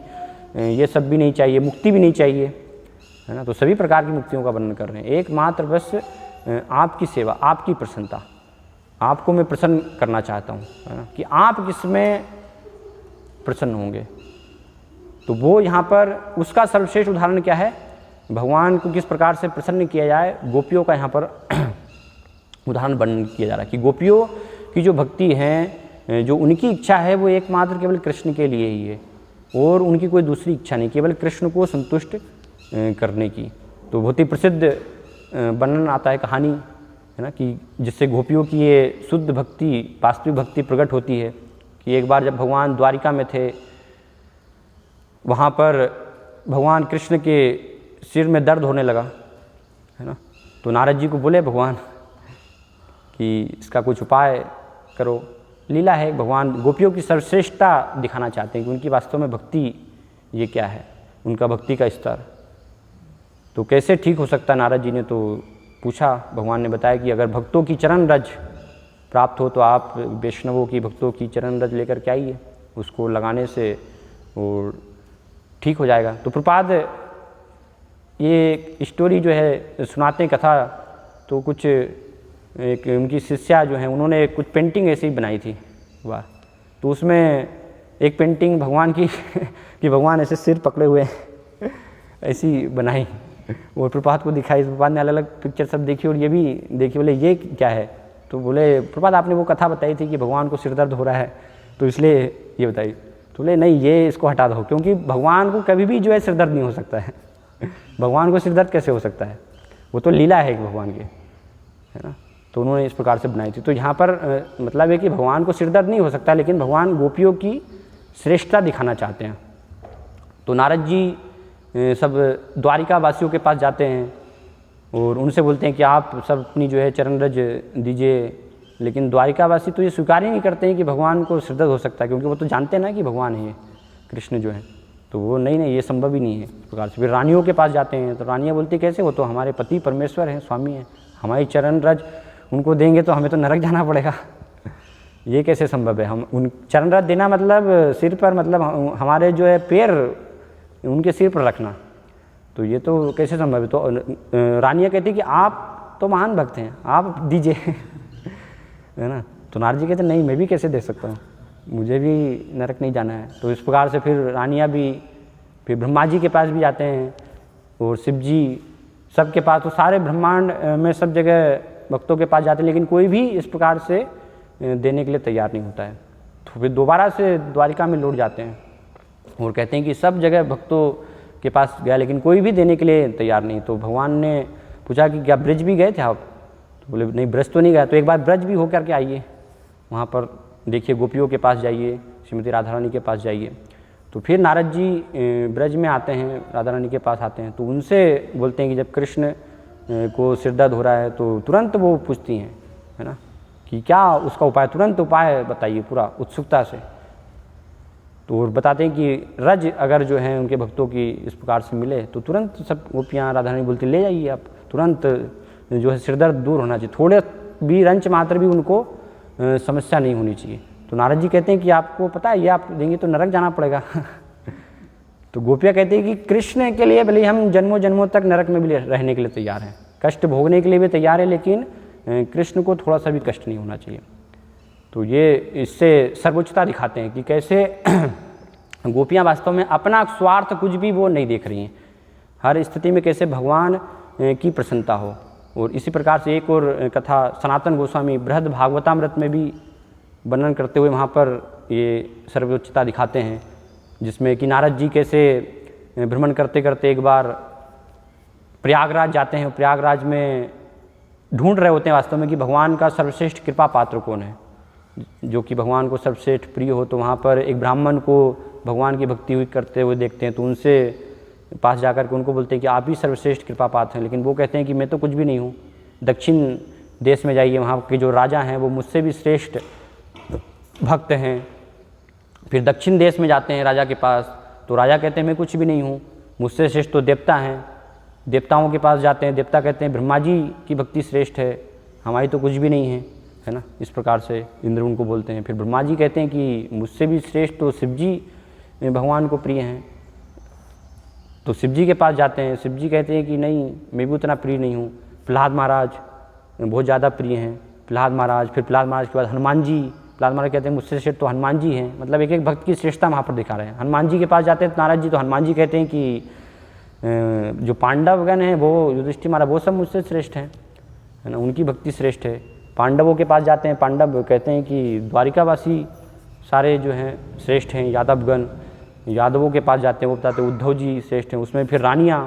ये सब भी नहीं चाहिए, मुक्ति भी नहीं चाहिए, है ना। तो सभी प्रकार की मुक्तियों का वर्णन कर रहे हैं, एकमात्र बस आपकी सेवा, आपकी प्रसन्नता, आपको मैं प्रसन्न करना चाहता हूँ, है ना, कि आप किसमें प्रसन्न होंगे। तो वो यहाँ पर उसका सर्वश्रेष्ठ उदाहरण क्या है, भगवान को किस प्रकार से प्रसन्न किया जाए, गोपियों का यहाँ पर उदाहरण वर्णन किया जा रहा है कि गोपियों की जो भक्ति है, जो उनकी इच्छा है वो एकमात्र केवल कृष्ण के लिए ही है और उनकी कोई दूसरी इच्छा नहीं, केवल कृष्ण को संतुष्ट करने की। तो बहुत ही प्रसिद्ध वर्णन आता है, कहानी है ना, कि जिससे गोपियों की ये शुद्ध भक्ति, वास्तविक भक्ति प्रकट होती है। कि एक बार जब भगवान द्वारिका में थे, वहाँ पर भगवान कृष्ण के सिर में दर्द होने लगा, है ना। तो नारद जी को बोले भगवान कि इसका कुछ उपाय करो। लीला है, भगवान गोपियों की सर्वश्रेष्ठता दिखाना चाहते हैं कि उनकी वास्तव में भक्ति ये क्या है, उनका भक्ति का स्तर। तो कैसे ठीक हो सकता है, नारद जी ने तो पूछा, भगवान ने बताया कि अगर भक्तों की चरण रज प्राप्त हो तो आप वैष्णवों की, भक्तों की चरण रज लेकर के आइए, उसको लगाने से वो ठीक हो जाएगा। तो प्रपाद ये स्टोरी जो है सुनाते हैं कथा, तो कुछ एक उनकी शिष्या जो हैं उन्होंने कुछ पेंटिंग ऐसी ही बनाई थी, वाह। तो उसमें एक पेंटिंग भगवान की कि भगवान ऐसे सिर पकड़े हुए ऐसी बनाई और प्रपात को दिखाई। प्रपात ने अलग अलग पिक्चर सब देखी और ये भी देखी, बोले ये क्या है। तो बोले प्रपात आपने वो कथा बताई थी कि भगवान को सिर दर्द हो रहा है तो इसलिए ये बताई। तो बोले नहीं, ये इसको हटा दो, क्योंकि भगवान को कभी भी जो है सिर दर्द नहीं हो सकता है भगवान को सिर दर्द कैसे हो सकता है, वो तो लीला है भगवान की, है ना। तो उन्होंने इस प्रकार से बनाई थी। तो यहाँ पर मतलब है कि भगवान को सिर दर्द नहीं हो सकता, लेकिन भगवान गोपियों की श्रेष्ठता दिखाना चाहते हैं। तो नारद जी सब द्वारिका वासियों के पास जाते हैं और उनसे बोलते हैं कि आप सब अपनी जो है चरण रज दीजिए, लेकिन द्वारिकावासी तो ये स्वीकार ही नहीं करते हैं कि भगवान को सिरदर्द हो सकता है, क्योंकि वो तो जानते हैं ना कि भगवान है ये कृष्ण जो है, तो वो नहीं ये संभव ही नहीं है। इस प्रकार से फिर रानियों के पास जाते हैं तो रानियाँ बोलती कैसे, वो तो हमारे पति परमेश्वर हैं, स्वामी हैं, हमारी चरण रज उनको देंगे तो हमें तो नरक जाना पड़ेगा ये कैसे संभव है। हम उन चरण रज देना मतलब सिर पर, मतलब हमारे जो है पैर उनके सिर पर रखना, तो ये तो कैसे संभव है। तो रानियाँ कहती कि आप तो महान भक्त हैं, आप दीजिए है ना। तो नारद जी कहते नहीं, मैं भी कैसे दे सकता हूँ, मुझे भी नरक नहीं जाना है। तो इस प्रकार से फिर रानियाँ भी फिर ब्रह्मा जी के पास भी जाते हैं और शिव जी सबके पास, तो सारे ब्रह्मांड में सब जगह भक्तों के पास जाते हैं, लेकिन कोई भी इस प्रकार से देने के लिए तैयार नहीं होता है। तो फिर दोबारा से द्वारिका में लौट जाते हैं और कहते हैं कि सब जगह भक्तों के पास गया लेकिन कोई भी देने के लिए तैयार नहीं। तो भगवान ने पूछा कि क्या ब्रज भी गए थे आप, तो बोले नहीं ब्रज तो नहीं गया। तो एक बार ब्रज भी होकर के आइए, वहाँ पर देखिए गोपियों के पास जाइए, श्रीमती राधा रानी के पास जाइए। तो फिर नारद जी ब्रज में आते हैं, राधा रानी के पास आते हैं, तो उनसे बोलते हैं कि जब कृष्ण को सिरदर्द हो रहा है तो तुरंत वो पूछती हैं, है ना, कि क्या उसका उपाय, तुरंत उपाय बताइए पूरा उत्सुकता से। तो और बताते हैं कि रज अगर जो है उनके भक्तों की इस प्रकार से मिले तो तुरंत सब गोपियाँ राधा रानी बोलती ले जाइए आप, तुरंत जो है सिरदर्द दूर होना चाहिए, थोड़े भी रंच मात्र भी उनको समस्या नहीं होनी चाहिए। तो नारद जी कहते हैं कि आपको पता है ये आप देंगे तो नरक जाना पड़ेगा तो गोपियाँ कहती है कि कृष्ण के लिए भले हम जन्मों जन्मों तक नरक में भी रहने के लिए तैयार हैं, कष्ट भोगने के लिए भी तैयार है, लेकिन कृष्ण को थोड़ा सा भी कष्ट नहीं होना चाहिए। तो ये इससे सर्वोच्चता दिखाते हैं कि कैसे गोपियाँ वास्तव में अपना स्वार्थ कुछ भी वो नहीं देख रही हैं, हर स्थिति में कैसे भगवान की प्रसन्नता हो। और इसी प्रकार से एक और कथा सनातन गोस्वामी बृहद भागवतामृत में भी वर्णन करते हुए वहाँ पर ये सर्वोच्चता दिखाते हैं, जिसमें कि नारद जी कैसे भ्रमण करते करते एक बार प्रयागराज जाते हैं, प्रयागराज में ढूंढ रहे होते हैं वास्तव में कि भगवान का सर्वश्रेष्ठ कृपा पात्र कौन है, जो कि भगवान को सर्वश्रेष्ठ प्रिय हो। तो वहाँ पर एक ब्राह्मण को भगवान की भक्ति हुई करते हुए देखते हैं, तो उनसे पास जाकर के उनको बोलते हैं कि आप ही सर्वश्रेष्ठ कृपा पात्र हैं, लेकिन वो कहते हैं कि मैं तो कुछ भी नहीं हूँ, दक्षिण देश में जाइए, वहाँ के जो राजा हैं वो मुझसे भी श्रेष्ठ भक्त हैं। फिर दक्षिण देश में जाते हैं राजा के पास, तो राजा कहते हैं मैं कुछ भी नहीं हूँ, मुझसे श्रेष्ठ तो देवता हैं। देवताओं के पास जाते हैं, देवता कहते हैं ब्रह्मा जी की भक्ति श्रेष्ठ है, हमारी तो कुछ भी नहीं है ना। इस प्रकार से इंद्र उनको बोलते हैं। फिर ब्रह्मा जी कहते हैं कि मुझसे भी श्रेष्ठ तो शिव जी भगवान को प्रिय हैं। तो शिव जी के पास जाते हैं, शिव जी कहते हैं कि नहीं मैं भी उतना प्रिय नहीं हूँ। प्रहलाद महाराज बहुत ज़्यादा प्रिय हैं, प्रहलाद महाराज। फिर प्रहलाद महाराज के बाद हनुमान जी, प्रहलाद महाराज कहते हैं मुझसे श्रेष्ठ तो हनुमान जी हैं, मतलब एक एक भक्त की श्रेष्ठता वहाँ पर दिखा रहे हैं। हनुमान जी के पास जाते हैं नारद जी, तो हनुमान जी कहते हैं कि जो पांडवगण हैं वो युधिष्ठिर महाराज वो सब मुझसे श्रेष्ठ हैं, है ना, उनकी भक्ति श्रेष्ठ है। पांडवों के पास जाते हैं, पांडव कहते हैं कि द्वारिकावासी सारे जो हैं श्रेष्ठ हैं, यादवगण। यादवों के पास जाते हैं, वो बताते हैं उद्धव जी श्रेष्ठ हैं। उसमें फिर रानियाँ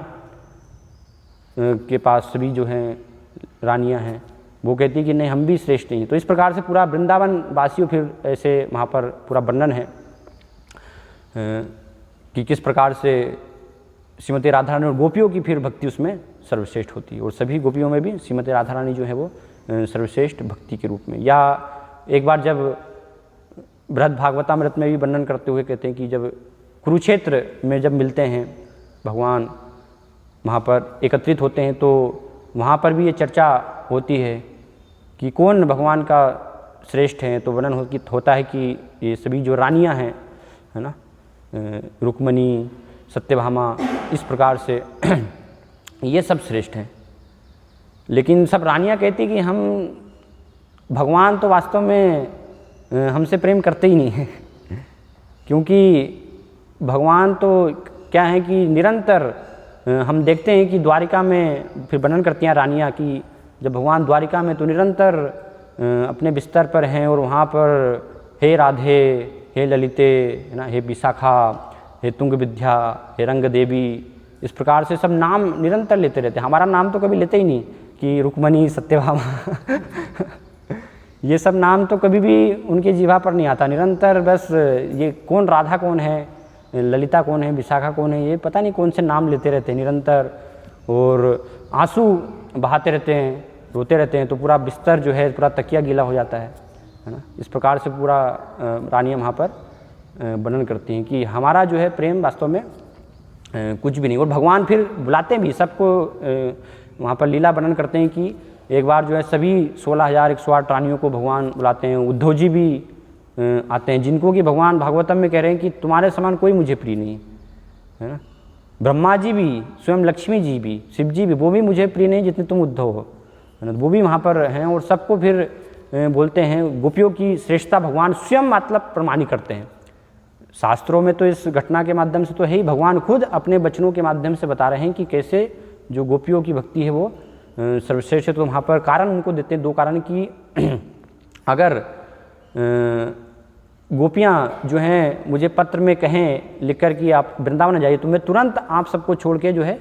के पास सभी जो हैं रानियाँ हैं, वो कहती है कि नहीं हम भी श्रेष्ठ नहीं। तो इस प्रकार से पूरा वृंदावन वासियों फिर ऐसे वहाँ पर पूरा वर्णन है कि किस प्रकार से श्रीमती राधा रानी और गोपियों की फिर भक्ति उसमें सर्वश्रेष्ठ होती है, और सभी गोपियों में भी श्रीमती राधा रानी जो है वो सर्वश्रेष्ठ भक्ति के रूप में। या एक बार जब बृहद भागवतामृत में भी वर्णन करते हुए कहते हैं कि जब कुरुक्षेत्र में जब मिलते हैं भगवान, वहाँ पर एकत्रित होते हैं, तो वहाँ पर भी ये चर्चा होती है कि कौन भगवान का श्रेष्ठ है। तो वर्णन होता है कि ये सभी जो रानियाँ हैं, है ना, रुक्मणी, सत्यभामा, इस प्रकार से ये सब श्रेष्ठ हैं। लेकिन सब रानियाँ कहती कि हम भगवान तो वास्तव में हमसे प्रेम करते ही नहीं हैं क्योंकि भगवान तो क्या है कि निरंतर हम देखते हैं कि द्वारिका में फिर वर्णन करती हैं रानियाँ कि जब भगवान द्वारिका में तो निरंतर अपने बिस्तर पर हैं, और वहाँ पर हे राधे, हे ललिते, है ना, हे विशाखा, हे तुंग विद्या, हे रंग देवी, इस प्रकार से सब नाम निरंतर लेते रहते हैं। हमारा नाम तो कभी लेते ही नहीं कि रुक्मणी, सत्यभामा ये सब नाम तो कभी भी उनके जीवा पर नहीं आता। निरंतर बस ये कौन राधा कौन है, ललिता कौन है, विशाखा कौन है, ये पता नहीं कौन से नाम लेते रहते हैं निरंतर, और आंसू बहाते रहते हैं, रोते रहते हैं, तो पूरा बिस्तर जो है पूरा तकिया गीला हो जाता है ना। इस प्रकार से पूरा रानियाँ वहाँ पर वर्णन करती हैं कि हमारा जो है प्रेम वास्तव में कुछ भी नहीं। और भगवान फिर बुलाते भी सबको, वहाँ पर लीला वर्णन करते हैं कि एक बार जो है सभी 16,108 रानियों को भगवान बुलाते हैं। उद्धव जी भी आते हैं, जिनको कि भगवान भागवतम में कह रहे हैं कि तुम्हारे समान कोई मुझे प्रिय नहीं है ना। ब्रह्मा जी भी, स्वयं लक्ष्मी जी भी, शिव जी भी, वो भी मुझे प्रिय नहीं जितने तुम उद्धव हो, है ना। वो भी वहाँ पर हैं और सबको फिर बोलते हैं। गोपियों की श्रेष्ठता भगवान स्वयं मतलब प्रमाणित करते हैं। शास्त्रों में तो इस घटना के माध्यम से तो है ही, भगवान खुद अपने वचनों के माध्यम से बता रहे हैं कि कैसे जो गोपियों की भक्ति है वो सर्वश्रेष्ठ है। तो वहाँ पर कारण उनको देते हैं, 2 कारण कि अगर गोपियाँ जो हैं मुझे पत्र में कहें लिखकर कि आप वृंदावन जाइए, तो मैं तुरंत आप सबको छोड़ के जो है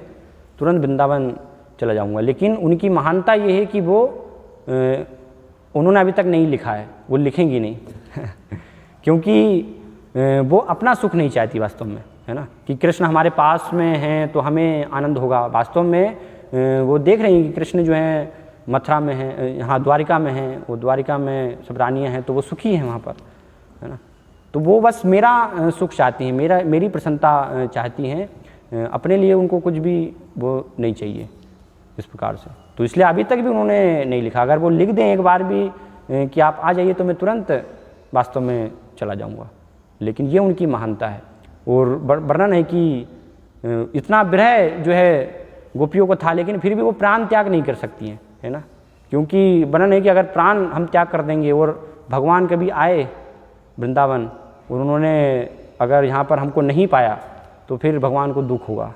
तुरंत वृंदावन चला जाऊँगा। लेकिन उनकी महानता ये है कि वो उन्होंने अभी तक नहीं लिखा है, वो लिखेंगी नहीं क्योंकि वो अपना सुख नहीं चाहती वास्तव में, है ना, कि कृष्ण हमारे पास में हैं तो हमें आनंद होगा। वास्तव में वो देख रही हैं कि कृष्ण जो है मथुरा में है, यहाँ द्वारिका में हैं, वो द्वारिका में सब रानियाँ हैं, तो वो सुखी हैं वहाँ पर, है ना। तो वो बस मेरा सुख चाहती हैं, मेरी प्रसन्नता चाहती हैं, अपने लिए उनको कुछ भी वो नहीं चाहिए इस प्रकार से। तो इसलिए अभी तक भी उन्होंने नहीं लिखा। अगर वो लिख दें एक बार भी कि आप आ जाइए, तो मैं तुरंत वास्तव में चला जाऊँगा। लेकिन ये उनकी महानता है। और वर्णन है कि इतना विरह जो है गोपियों को था, लेकिन फिर भी वो प्राण त्याग नहीं कर सकती हैं, है ना। क्योंकि वर्णन है कि अगर प्राण हम त्याग कर देंगे और भगवान कभी आए वृंदावन और उन्होंने अगर यहाँ पर हमको नहीं पाया, तो फिर भगवान को दुख होगा।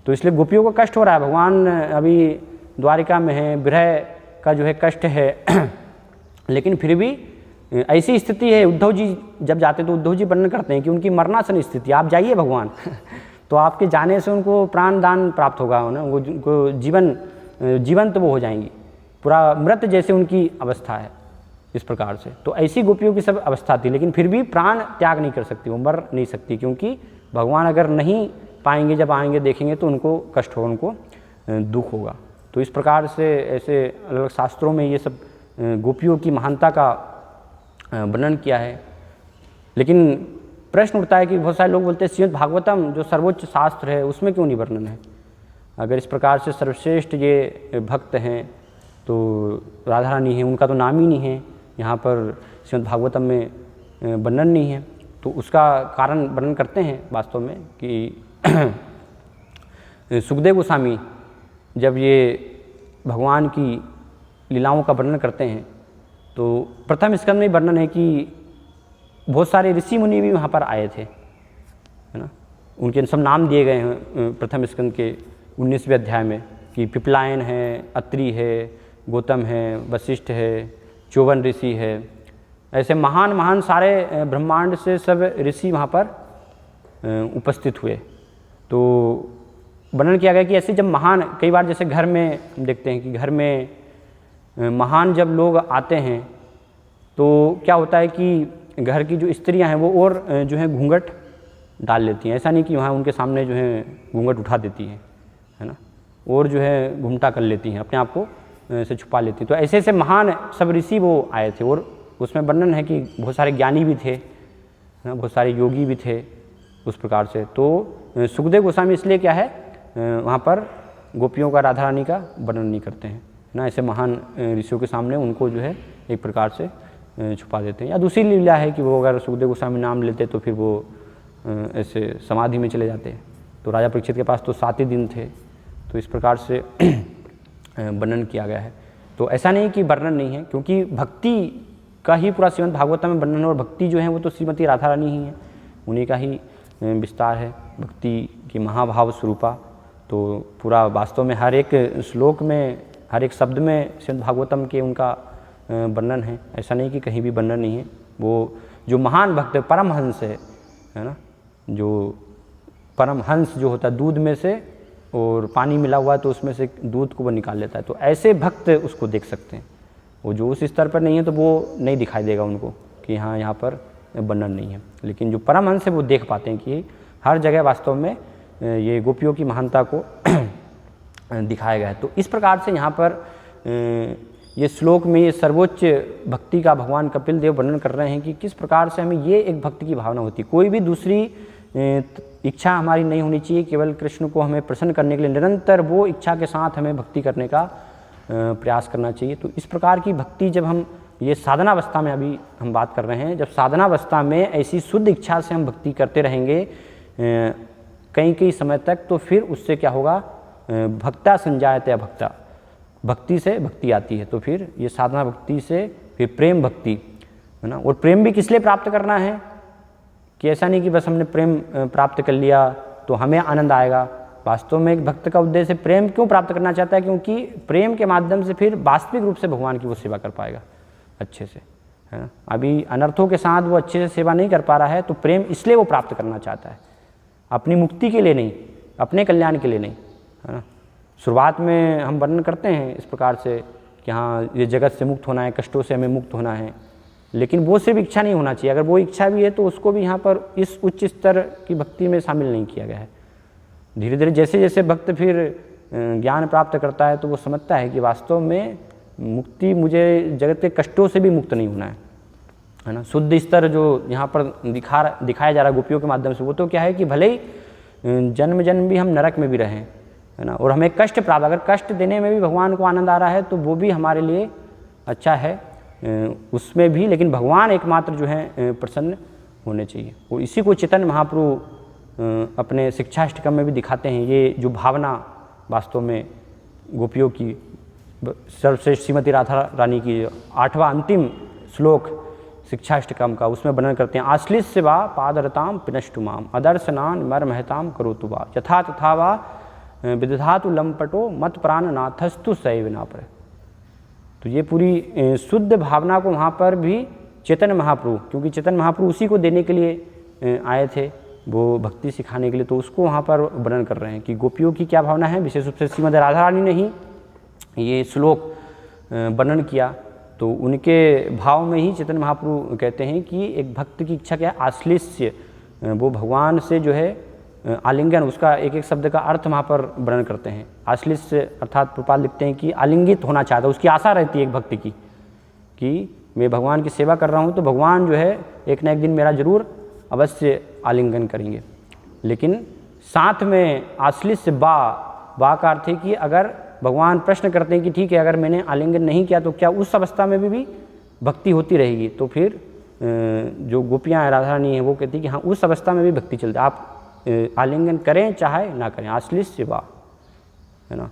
तो इसलिए गोपियों को कष्ट हो रहा है, भगवान अभी द्वारिका में है, विरह का जो है कष्ट है लेकिन फिर भी ऐसी स्थिति है। उद्धव जी जब जाते तो उद्धव जी वर्णन करते हैं कि उनकी मरणासन स्थिति, आप जाइए भगवान तो आपके जाने से उनको प्राण दान प्राप्त होगा ना, उनको जीवंत वो हो जाएंगी, पूरा मृत जैसे उनकी अवस्था है इस प्रकार से। तो ऐसी गोपियों की सब अवस्था थी, लेकिन फिर भी प्राण त्याग नहीं कर सकती, वो मर नहीं सकती, क्योंकि भगवान अगर नहीं पाएंगे, जब आएंगे देखेंगे तो उनको कष्ट होगा, उनको दुख होगा। तो इस प्रकार से ऐसे अलग अलग शास्त्रों में ये सब गोपियों की महानता का वर्णन किया है। लेकिन प्रश्न उठता है कि बहुत सारे लोग बोलते हैं श्रीमद् भागवतम जो सर्वोच्च शास्त्र है उसमें क्यों नहीं वर्णन है। अगर इस प्रकार से सर्वश्रेष्ठ ये भक्त हैं तो राधा रानी हैं, उनका तो नाम ही नहीं है यहाँ पर श्रीमद् भागवतम में वर्णन नहीं है। तो उसका कारण वर्णन करते हैं वास्तव में कि सुखदेव गोस्वामी जब ये भगवान की लीलाओं का वर्णन करते हैं तो प्रथम स्कंद में वर्णन है कि बहुत सारे ऋषि मुनि भी वहाँ पर आए थे, है ना। उनके सब नाम दिए गए हैं प्रथम स्कंद के 19वें अध्याय में कि पिपलायन है, अत्रि है, गौतम है, वशिष्ठ है, चौवन ऋषि है। ऐसे महान महान सारे ब्रह्मांड से सब ऋषि वहाँ पर उपस्थित हुए। तो वर्णन किया गया कि ऐसे जब महान, कई बार जैसे घर में हम देखते हैं कि घर में महान जब लोग आते हैं तो क्या होता है कि घर की जो स्त्रियां हैं वो और जो है घूंघट डाल लेती हैं। ऐसा नहीं कि वहाँ उनके सामने जो है घूंघट उठा देती हैं, है ना, और जो है घुमटा कर लेती हैं, अपने आप को से छुपा लेती हैं। तो ऐसे ऐसे महान सब ऋषि वो आए थे और उसमें वर्णन है कि बहुत सारे ज्ञानी भी थे, बहुत सारे योगी भी थे उस प्रकार से। तो सुखदेव गोस्वामी इसलिए क्या है वहाँ पर गोपियों का, राधा रानी का वर्णन नहीं करते हैं ना। ऐसे महान ऋषियों के सामने उनको जो है एक प्रकार से छुपा देते हैं। या दूसरी लीला है कि वो अगर सुखदेव गोस्वामी नाम लेते तो फिर वो ऐसे समाधि में चले जाते। तो राजा परीक्षित के पास तो 7 ही दिन थे। तो इस प्रकार से वर्णन किया गया है। तो ऐसा नहीं कि वर्णन नहीं है, क्योंकि भक्ति का ही पूरा श्रीमद् भागवतम में वर्णन है और भक्ति जो है वो तो श्रीमती राधा रानी ही है, उन्हीं का ही विस्तार है भक्ति की महाभाव स्वरूपा। तो पूरा वास्तव में हर एक श्लोक में, हर एक शब्द में श्रीमद् भागवतम के उनका वर्णन है। ऐसा नहीं कि कहीं भी वर्णन नहीं है। वो जो महान भक्त परमहंस है ना, जो परमहंस जो होता है दूध में से और पानी मिला हुआ है तो उसमें से दूध को वो निकाल लेता है। तो ऐसे भक्त उसको देख सकते हैं। वो जो उस स्तर पर नहीं है तो वो नहीं दिखाई देगा उनको कि हाँ यहाँ पर वर्णन नहीं है। लेकिन जो परमहंस है वो देख पाते हैं कि हर जगह वास्तव में ये गोपियों की महानता को दिखाया गया है। तो इस प्रकार से यहाँ पर ये श्लोक में ये सर्वोच्च भक्ति का भगवान कपिल देव वर्णन कर रहे हैं कि किस प्रकार से हमें ये एक भक्ति की भावना होती है। कोई भी दूसरी इच्छा हमारी नहीं होनी चाहिए, केवल कृष्ण को हमें प्रसन्न करने के लिए निरंतर वो इच्छा के साथ हमें भक्ति करने का प्रयास करना चाहिए। तो इस प्रकार की भक्ति जब हम ये साधनावस्था में अभी हम बात कर रहे हैं, जब साधनावस्था में ऐसी शुद्ध इच्छा से हम भक्ति करते रहेंगे कई समय तक, तो फिर उससे क्या होगा, भक्ता संजायते भक्ता, भक्ति से भक्ति आती है। तो फिर ये साधना भक्ति से फिर प्रेम भक्ति है ना। और प्रेम भी किस लिए प्राप्त करना है कि ऐसा नहीं कि बस हमने प्रेम प्राप्त कर लिया तो हमें आनंद आएगा। वास्तव में एक भक्त का उद्देश्य प्रेम क्यों प्राप्त करना चाहता है, क्योंकि प्रेम के माध्यम से फिर वास्तविक रूप से भगवान की वो सेवा कर पाएगा अच्छे से, है ना। अभी अनर्थों के साथ वो अच्छे से सेवा नहीं कर पा रहा है, तो प्रेम इसलिए वो प्राप्त करना चाहता है, अपनी मुक्ति के लिए नहीं, अपने कल्याण के लिए नहीं, है ना। शुरुआत में हम वर्णन करते हैं इस प्रकार से कि हाँ ये जगत से मुक्त होना है, कष्टों से हमें मुक्त होना है, लेकिन वो सिर्फ इच्छा नहीं होना चाहिए। अगर वो इच्छा भी है तो उसको भी यहाँ पर इस उच्च स्तर की भक्ति में शामिल नहीं किया गया है। धीरे धीरे जैसे जैसे भक्त फिर ज्ञान प्राप्त करता है तो वो समझता है कि वास्तव में मुक्ति, मुझे जगत के कष्टों से भी मुक्त नहीं होना है ना। शुद्ध स्तर जो यहाँ पर दिखाया जा रहा है गोपियों के माध्यम से, वो तो क्या है कि भले ही जन्म जन्म भी हम नरक में भी रहें, है ना, और हमें कष्ट प्राप्त, अगर कष्ट देने में भी भगवान को आनंद आ रहा है तो वो भी हमारे लिए अच्छा है उसमें भी, लेकिन भगवान एकमात्र जो है प्रसन्न होने चाहिए। और इसी को चैतन्य महाप्रभु अपने शिक्षाष्टकम में भी दिखाते हैं। ये जो भावना वास्तव में गोपियों की, सर्वश्रेष्ठ श्रीमती राधा रानी की 8वां अंतिम श्लोक शिक्षाष्टकम का, उसमें वर्णन करते हैं, आश्लिष्य वा पादरताम पिनष्टु माम अदर्शनान मरमहताम करोतु वा यथा तथा वा विदधातु लंपटो मत प्राण नाथस्तु सैव ना पर। तो ये पूरी शुद्ध भावना को वहाँ पर भी चैतन्य महाप्रभु, क्योंकि चैतन्य महाप्रभु उसी को देने के लिए आए थे, वो भक्ति सिखाने के लिए, तो उसको वहाँ पर वर्णन कर रहे हैं कि गोपियों की क्या भावना है। विशेष रूप से श्रीमद् राधा रानी ने ही ये श्लोक वर्णन किया, तो उनके भाव में ही चैतन्य महाप्रभु कहते हैं कि एक भक्त की इच्छा क्या है, आश्लिष्य, वो भगवान से जो है आलिंगन, उसका एक एक शब्द का अर्थ वहाँ पर वर्णन करते हैं। आश्लिष्य अर्थात प्रपाल लिखते हैं कि आलिंगित होना चाहता है, उसकी आशा रहती है एक भक्ति की कि मैं भगवान की सेवा कर रहा हूँ तो भगवान जो है एक ना एक दिन मेरा जरूर अवश्य आलिंगन करेंगे। लेकिन साथ में आश्लिष्य बा का अर्थ है कि अगर भगवान प्रश्न करते हैं कि ठीक है अगर मैंने आलिंगन नहीं किया तो क्या उस अवस्था में भी भक्ति होती रहेगी, तो फिर जो गोपियाँ राधा रानी हैं वो कहती है कि हाँ उस अवस्था में भी भक्ति चलती है, आप आलिंगन करें चाहे ना करें, आश्लिष्य वा, है ना।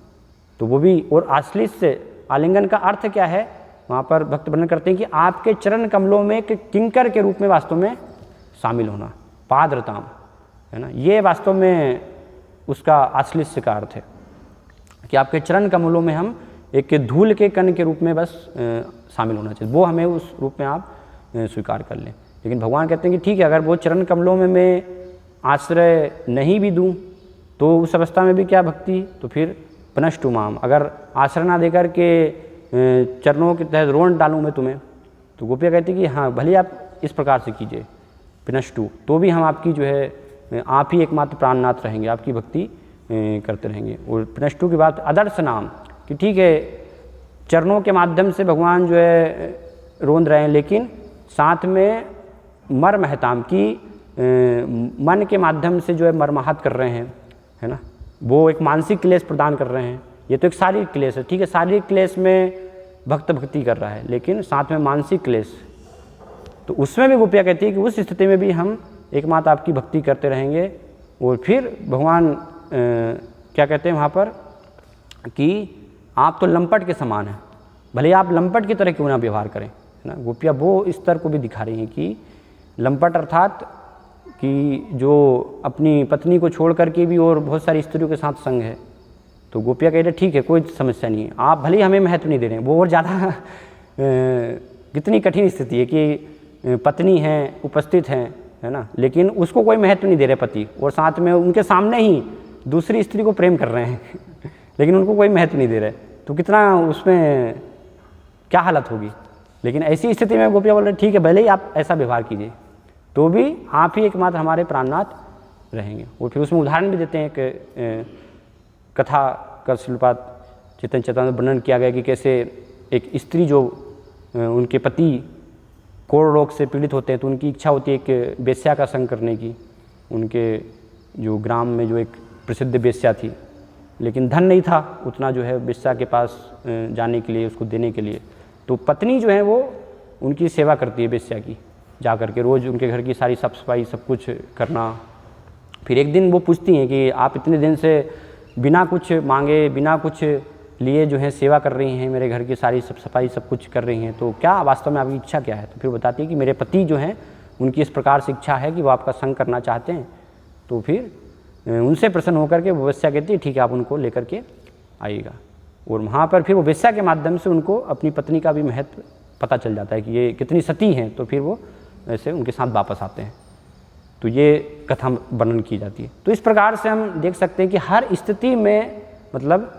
तो वो भी, और आश्लिष्य आलिंगन का अर्थ क्या है वहाँ पर भक्त वर्णन करते हैं कि आपके चरण कमलों में एक किंकर के रूप में वास्तव में शामिल होना, पादरताम, है ना। ये वास्तव में उसका आश्लिष्य का अर्थ है कि आपके चरण कमलों में हम एक धूल के कण के रूप में बस शामिल होना चाहिए, वो हमें उस रूप में आप स्वीकार कर लें। लेकिन भगवान कहते हैं कि ठीक है अगर वो चरण कमलों में मैं आश्रय नहीं भी दूं तो उस अवस्था में भी क्या भक्ति, तो फिर पनष्टु माम, अगर आश्रय ना देकर के चरणों के तहत रोन डालूं मैं तुम्हें, तो गोपियाँ कहती कि हाँ भले आप इस प्रकार से कीजिए पिनष्टु, तो भी हम आपकी जो है आप ही एकमात्र प्राणनाथ रहेंगे, आपकी भक्ति करते रहेंगे। और पिनष्टु की बात आदर्श नाम कि ठीक है चरणों के माध्यम से भगवान जो है रोंद रहे हैं, लेकिन साथ में मरमहताम की मन के माध्यम से जो है मरमाहत कर रहे हैं, है ना। वो एक मानसिक क्लेश प्रदान कर रहे हैं, ये तो एक शारीरिक क्लेश है, ठीक है शारीरिक क्लेश में भक्त भक्ति कर रहा है, लेकिन साथ में मानसिक क्लेश, तो उसमें भी गोपियाँ कहती है कि उस स्थिति में भी हम एकमात्र आपकी भक्ति करते रहेंगे। और फिर भगवान क्या कहते हैं वहाँ पर कि आप तो लंपट के समान हैं, भले आप लंपट की तरह क्यों ना व्यवहार करें, है ना। गोपियाँ वो स्तर को भी दिखा रही हैं कि लंपट अर्थात कि जो अपनी पत्नी को छोड़ करके भी और बहुत सारी स्त्रियों के साथ संग है, तो गोपियाँ कह रहे ठीक है कोई समस्या नहीं है, आप भले ही हमें महत्व नहीं दे रहे हैं। वो और ज़्यादा कितनी कठिन स्थिति है कि पत्नी है उपस्थित हैं, है ना, लेकिन उसको कोई महत्व नहीं दे रहे पति, और साथ में उनके सामने ही दूसरी स्त्री को प्रेम कर रहे हैं लेकिन उनको कोई महत्व नहीं दे रहे, तो कितना उसमें क्या हालत होगी। लेकिन ऐसी स्थिति में गोपियाँ बोल रहे ठीक है भले ही आप ऐसा व्यवहार कीजिए, तो भी आप ही एकमात्र हमारे प्राणनाथ रहेंगे। और फिर उसमें उदाहरण भी देते हैं कि कथा का शिलपात चैतन्य चेतावनी वर्णन किया गया कि कैसे एक स्त्री जो उनके पति कोढ़ रोग से पीड़ित होते हैं तो उनकी इच्छा होती है एक वेश्या का संग करने की। उनके जो ग्राम में जो एक प्रसिद्ध वेश्या थी, लेकिन धन नहीं था उतना जो है वेश्या के पास जाने के लिए, उसको देने के लिए। तो पत्नी जो है वो उनकी सेवा करती है वेश्या की, जा कर के रोज़ उनके घर की सारी साफ सफाई सब कुछ करना। फिर एक दिन वो पूछती हैं कि आप इतने दिन से बिना कुछ मांगे, बिना कुछ लिए जो है सेवा कर रही हैं, मेरे घर की सारी साफ सफाई सब कुछ कर रही हैं, तो क्या वास्तव में आपकी इच्छा क्या है? तो फिर बताती है कि मेरे पति जो हैं उनकी इस प्रकार से इच्छा है कि वो आपका संग करना चाहते हैं। तो फिर उनसे प्रसन्न होकर के वो वेश्या कहती है ठीक है आप उनको लेकर के आइएगा। और वहाँ पर फिर वो वेश्या के माध्यम से उनको अपनी पत्नी का भी महत्व पता चल जाता है कि ये कितनी सती हैं, तो फिर वो ऐसे उनके साथ वापस आते हैं। तो ये कथा वर्णन की जाती है। तो इस प्रकार से हम देख सकते हैं कि हर स्थिति में मतलब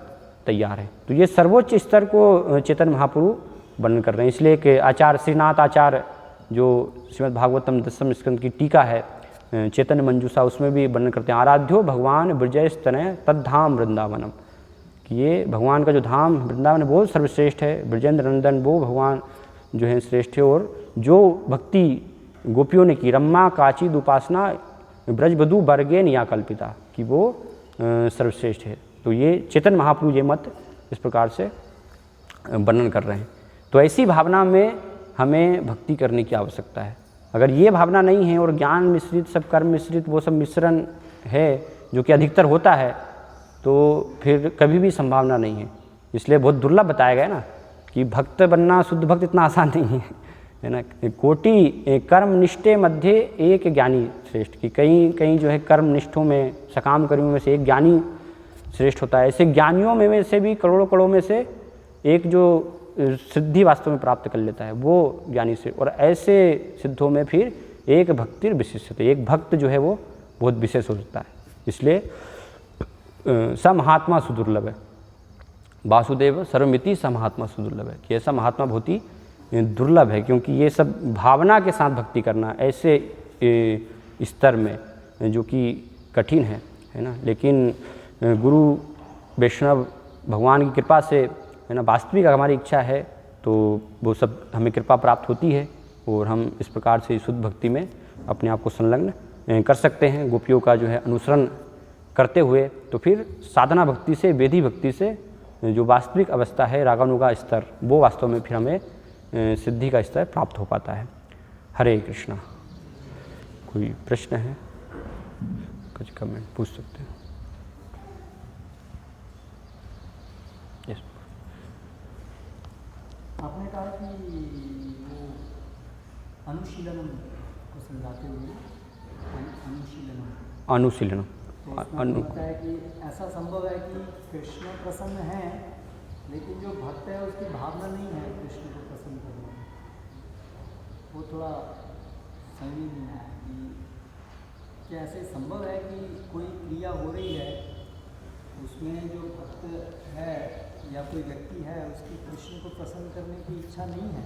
तैयार है। तो ये सर्वोच्च स्तर को चैतन्य महाप्रभु वर्णन कर रहे हैं। इसलिए कि आचार्य श्रीनाथ आचार्य जो श्रीमद् भागवतम 10वें स्कंद की टीका है चैतन्य मंजूषा, उसमें भी वर्णन करते हैं आराध्यो भगवान ब्रजय स्तनय तद्धाम वृंदावनम, कि ये भगवान का जो धाम वृंदावन वो सर्वश्रेष्ठ है, ब्रजेंद्र नंदन वो भगवान जो है श्रेष्ठ है। और जो भक्ति गोपियों ने की रम्मा काचिद उपासना ब्रजबधु बर्गेन या कल्पिता, कि वो सर्वश्रेष्ठ है। तो ये चैतन्य महाप्रभु ये मत इस प्रकार से वर्णन कर रहे हैं। तो ऐसी भावना में हमें भक्ति करने की आवश्यकता है। अगर ये भावना नहीं है और ज्ञान मिश्रित सब कर्म मिश्रित वो सब मिश्रण है जो कि अधिकतर होता है, तो फिर कभी भी संभावना नहीं है। इसलिए बहुत दुर्लभ बताया गया ना कि भक्त बनना, शुद्ध भक्त इतना आसान नहीं है ना। कोटि कर्म निष्ठे मध्य एक ज्ञानी श्रेष्ठ, की कहीं कहीं जो है कर्म निष्ठों में सकाम कर्मियों में से एक ज्ञानी श्रेष्ठ होता है। ऐसे ज्ञानियों में से भी करोड़ों करोड़ों में से एक जो सिद्धि वास्तव में प्राप्त कर लेता है वो ज्ञानी से। और ऐसे सिद्धों में फिर एक भक्ति विशिष्ट है, एक भक्त जो है वो बहुत विशेष हो सकता है। इसलिए स महात्मा सुदुर्लभ है, वासुदेव सर्वमिति स महात्मा सुदुर्लभ है, कि ऐसा महात्मा बहुत ही दुर्लभ है। क्योंकि ये सब भावना के साथ भक्ति करना ऐसे स्तर में जो कि कठिन है ना। लेकिन गुरु वैष्णव भगवान की कृपा से है ना, वास्तविक हमारी इच्छा है तो वो सब हमें कृपा प्राप्त होती है और हम इस प्रकार से शुद्ध भक्ति में अपने आप को संलग्न कर सकते हैं, गोपियों का जो है अनुसरण करते हुए। तो फिर साधना भक्ति से, वेदी भक्ति से जो वास्तविक अवस्था है रागानुगा स्तर, वो वास्तव में फिर हमें सिद्धि का स्तर प्राप्त हो पाता है। हरे कृष्णा। कोई प्रश्न है? कुछ कमेंट पूछ सकते हैं। आपने कहा कि वो अनुशीलनम को समझाते हुए अनुशीलनम होता है कि ऐसा संभव है कि कृष्ण प्रसन्न है लेकिन जो भक्त है उसकी भावना नहीं है कृष्ण को प्रसन्न करने में, वो थोड़ा समझ नहीं आया कि क्या ऐसे संभव है कि कोई क्रिया हो रही है उसमें जो भक्त है या कोई व्यक्ति है उसकी कृष्ण को प्रसन्न करने की इच्छा नहीं है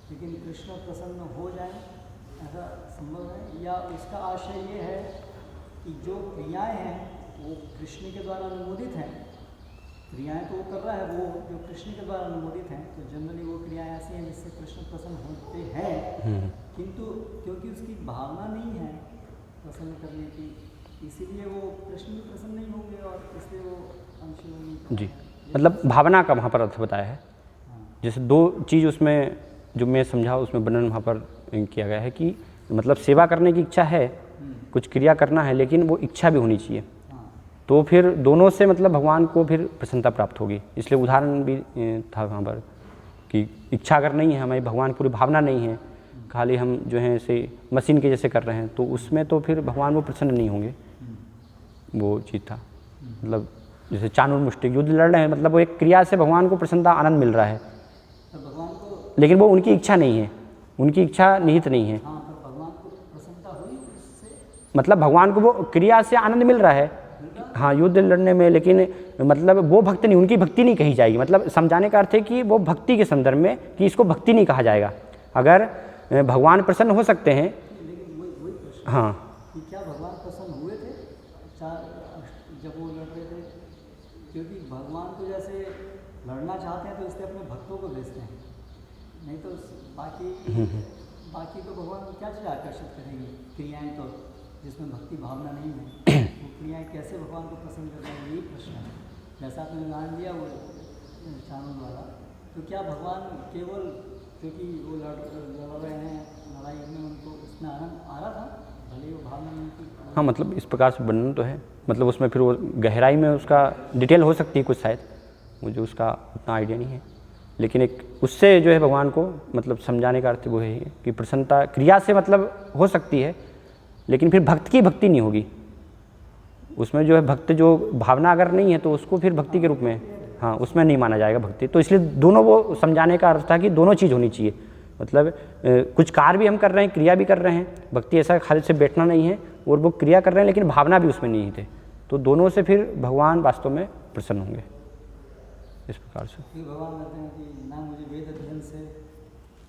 लेकिन कृष्ण प्रसन्न हो जाए, ऐसा संभव है? या उसका आशय ये है कि जो क्रियाएं हैं वो कृष्ण के द्वारा अनुमोदित हैं, क्रियाएं तो वो कर रहा है वो जो कृष्ण के द्वारा अनुमोदित हैं, तो जनरली वो क्रियाएं ऐसी हैं जिससे कृष्ण प्रसन्न होते हैं, किंतु क्योंकि उसकी भावना नहीं है प्रसन्न करने की, इसीलिए वो कृष्ण भी प्रसन्न नहीं होंगे और इसलिए वो अनुशीलन जी। मतलब भावना का वहाँ पर अर्थ बताया है। जैसे दो चीज़ उसमें जो मैं समझा उसमें वर्णन वहाँ पर किया गया है कि मतलब सेवा करने की इच्छा है, कुछ क्रिया करना है, लेकिन वो इच्छा भी होनी चाहिए। तो फिर दोनों से मतलब भगवान को फिर प्रसन्नता प्राप्त होगी। इसलिए उदाहरण भी था वहाँ पर कि इच्छा अगर नहीं है, हमारी भगवान की पूरी भावना नहीं है, खाली हम जो है ऐसे मशीन के जैसे कर रहे हैं, तो उसमें तो फिर भगवान वो प्रसन्न नहीं होंगे। वो चीज़ था मतलब जैसे चाणूर मुष्टिक युद्ध लड़ रहे हैं, मतलब वो एक क्रिया से भगवान को प्रसन्नता आनंद मिल रहा है, लेकिन वो उनकी इच्छा नहीं है, उनकी इच्छा निहित नहीं है। भगवान को प्रसन्नता हुई उससे, मतलब भगवान को वो क्रिया से आनंद मिल रहा है, हाँ, युद्ध लड़ने में, लेकिन मतलब वो भक्त नहीं, उनकी भक्ति नहीं कही जाएगी। मतलब समझाने का अर्थ है कि वो भक्ति के संदर्भ में कि इसको भक्ति नहीं कहा जाएगा। अगर भगवान प्रसन्न हो सकते हैं, हाँ, क्या भगवान प्रसन्न बनना चाहते हैं तो इसलिए अपने भक्तों को भेजते हैं, नहीं तो बाकी तो भगवान क्या चीज़ आकर्षित करेंगे, क्रियाएं तो जिसमें भक्ति भावना नहीं है वो क्रियाएं कैसे भगवान को पसंद कर रहे हैं, यही प्रश्न है। जैसा आपने उदाहरण दिया वो चाणूर वाला, तो क्या भगवान केवल क्योंकि वो लड़ रहे हैं लड़ाई में उनको उसमें आनंद आ रहा था, भले वो भावना नहीं थी? हाँ, मतलब इस प्रकार से वर्णन तो है, मतलब उसमें फिर वो गहराई में उसका डिटेल हो सकती है कुछ, शायद मुझे उसका उतना आइडिया नहीं है, लेकिन एक उससे जो है भगवान को मतलब समझाने का अर्थ वो है कि प्रसन्नता क्रिया से मतलब हो सकती है, लेकिन फिर भक्त की भक्ति नहीं होगी उसमें, जो है भक्त जो भावना अगर नहीं है तो उसको फिर भक्ति के रूप में, हाँ, उसमें नहीं माना जाएगा भक्ति। तो इसलिए दोनों वो समझाने का अर्थ था कि दोनों चीज़ होनी चाहिए, मतलब कुछ कार्य भी हम कर रहे हैं, क्रिया भी कर रहे हैं, भक्ति ऐसा खाली से बैठना नहीं है, और वो क्रिया कर रहे हैं लेकिन भावना भी उसमें नहीं थे, तो दोनों से फिर भगवान वास्तव में प्रसन्न होंगे इस प्रकार से। भगवान कहते हैं कि ना मुझे वेद अध्ययन से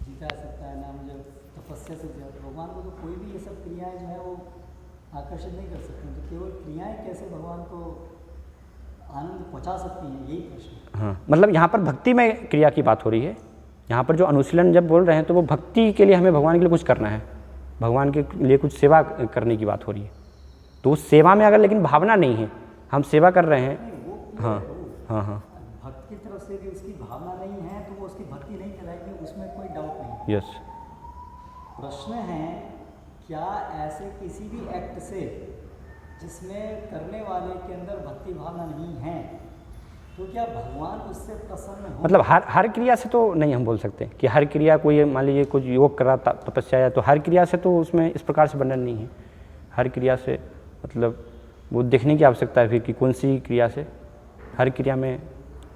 जीता जा सकता है, ना मुझे तपस्या से जीता, भगवान को तो कोई भी ये सब क्रियाएं जो है वो आकर्षित नहीं कर सकती, तो केवल क्रियाएं कैसे भगवान को आनंद पहुंचा सकती हैं, यही प्रश्न। हाँ, मतलब यहाँ पर भक्ति में क्रिया की बात हो रही है, यहाँ पर जो अनुशीलन जब बोल रहे हैं तो वो भक्ति के लिए हमें भगवान के लिए कुछ करना है, भगवान के लिए कुछ सेवा करने की बात हो रही है, तो उस सेवा में अगर लेकिन भावना नहीं है, हम सेवा कर रहे हैं, हाँ हाँ हाँ, भक्त की तरफ से भी उसकी भावना नहीं है तो वो उसकी भक्ति नहीं कहलाएगी, उसमें कोई डाउट नहीं। यस। प्रश्न है क्या ऐसे किसी भी एक्ट से जिसमें करने वाले के अंदर भक्ति भावना नहीं है तो क्या भगवान उससे प्रसन्न हो? मतलब हर क्रिया से तो नहीं हम बोल सकते कि हर क्रिया, कोई मान लीजिए कुछ योग कर रहा तपस्या है तो हर क्रिया से तो उसमें इस प्रकार से वर्णन नहीं है, हर क्रिया से मतलब वो देखने की आवश्यकता है फिर कि कौन सी क्रिया से, हर क्रिया में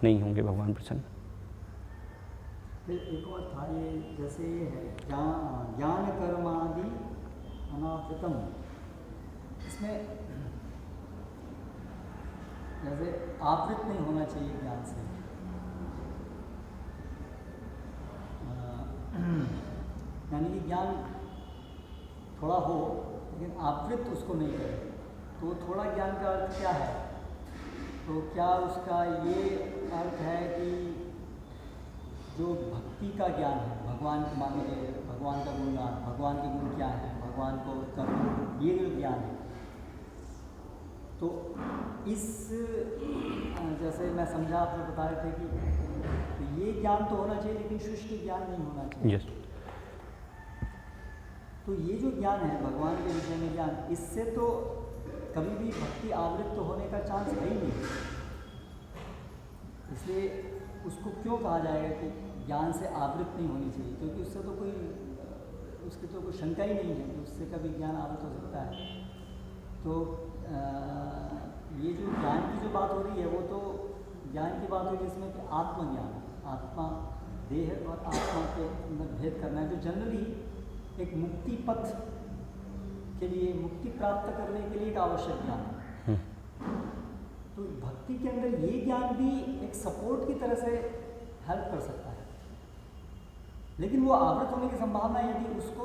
नहीं होंगे भगवान प्रसन्न। फिर एक और था ये, जैसे ये है ज्ञान कर्मादि अनावृतम, इसमें जैसे आवृत नहीं होना चाहिए ज्ञान से, यानी कि ज्ञान थोड़ा हो लेकिन आवृत उसको नहीं करे, तो थोड़ा ज्ञान का अर्थ क्या है? तो क्या उसका ये अर्थ है कि जो भक्ति का ज्ञान है, भगवान को मान लीजिए, भगवान का गुणगान, भगवान के गुण क्या है, भगवान को कर्म, ये जो ज्ञान है, तो इस जैसे मैं समझा आपने बता रहे थे कि ये ज्ञान तो होना चाहिए लेकिन शुष्क ज्ञान नहीं होना चाहिए। यस। तो ये जो ज्ञान है भगवान के विषय में ज्ञान, इससे तो कभी भी भक्ति आवृत्त होने का चांस है ही नहीं, इसलिए उसको क्यों कहा जाएगा कि ज्ञान से आवृत्त नहीं होनी चाहिए, क्योंकि उससे तो कोई उसकी तो कोई शंका ही नहीं है कि उससे कभी ज्ञान आवृत्त हो सकता है। तो ये जो ज्ञान की जो बात हो रही है वो तो ज्ञान की बात हो रही है जिसमें कि आत्मज्ञान, आत्मा देह और आत्मा के अंदर भेद करना है, जो जनरली एक मुक्ति पथ के लिए, मुक्ति प्राप्त करने के लिए एक आवश्यक ज्ञान है। तो भक्ति के अंदर ये ज्ञान भी एक सपोर्ट की तरह से हेल्प कर सकता है, लेकिन वो आवृत होने की संभावना यदि उसको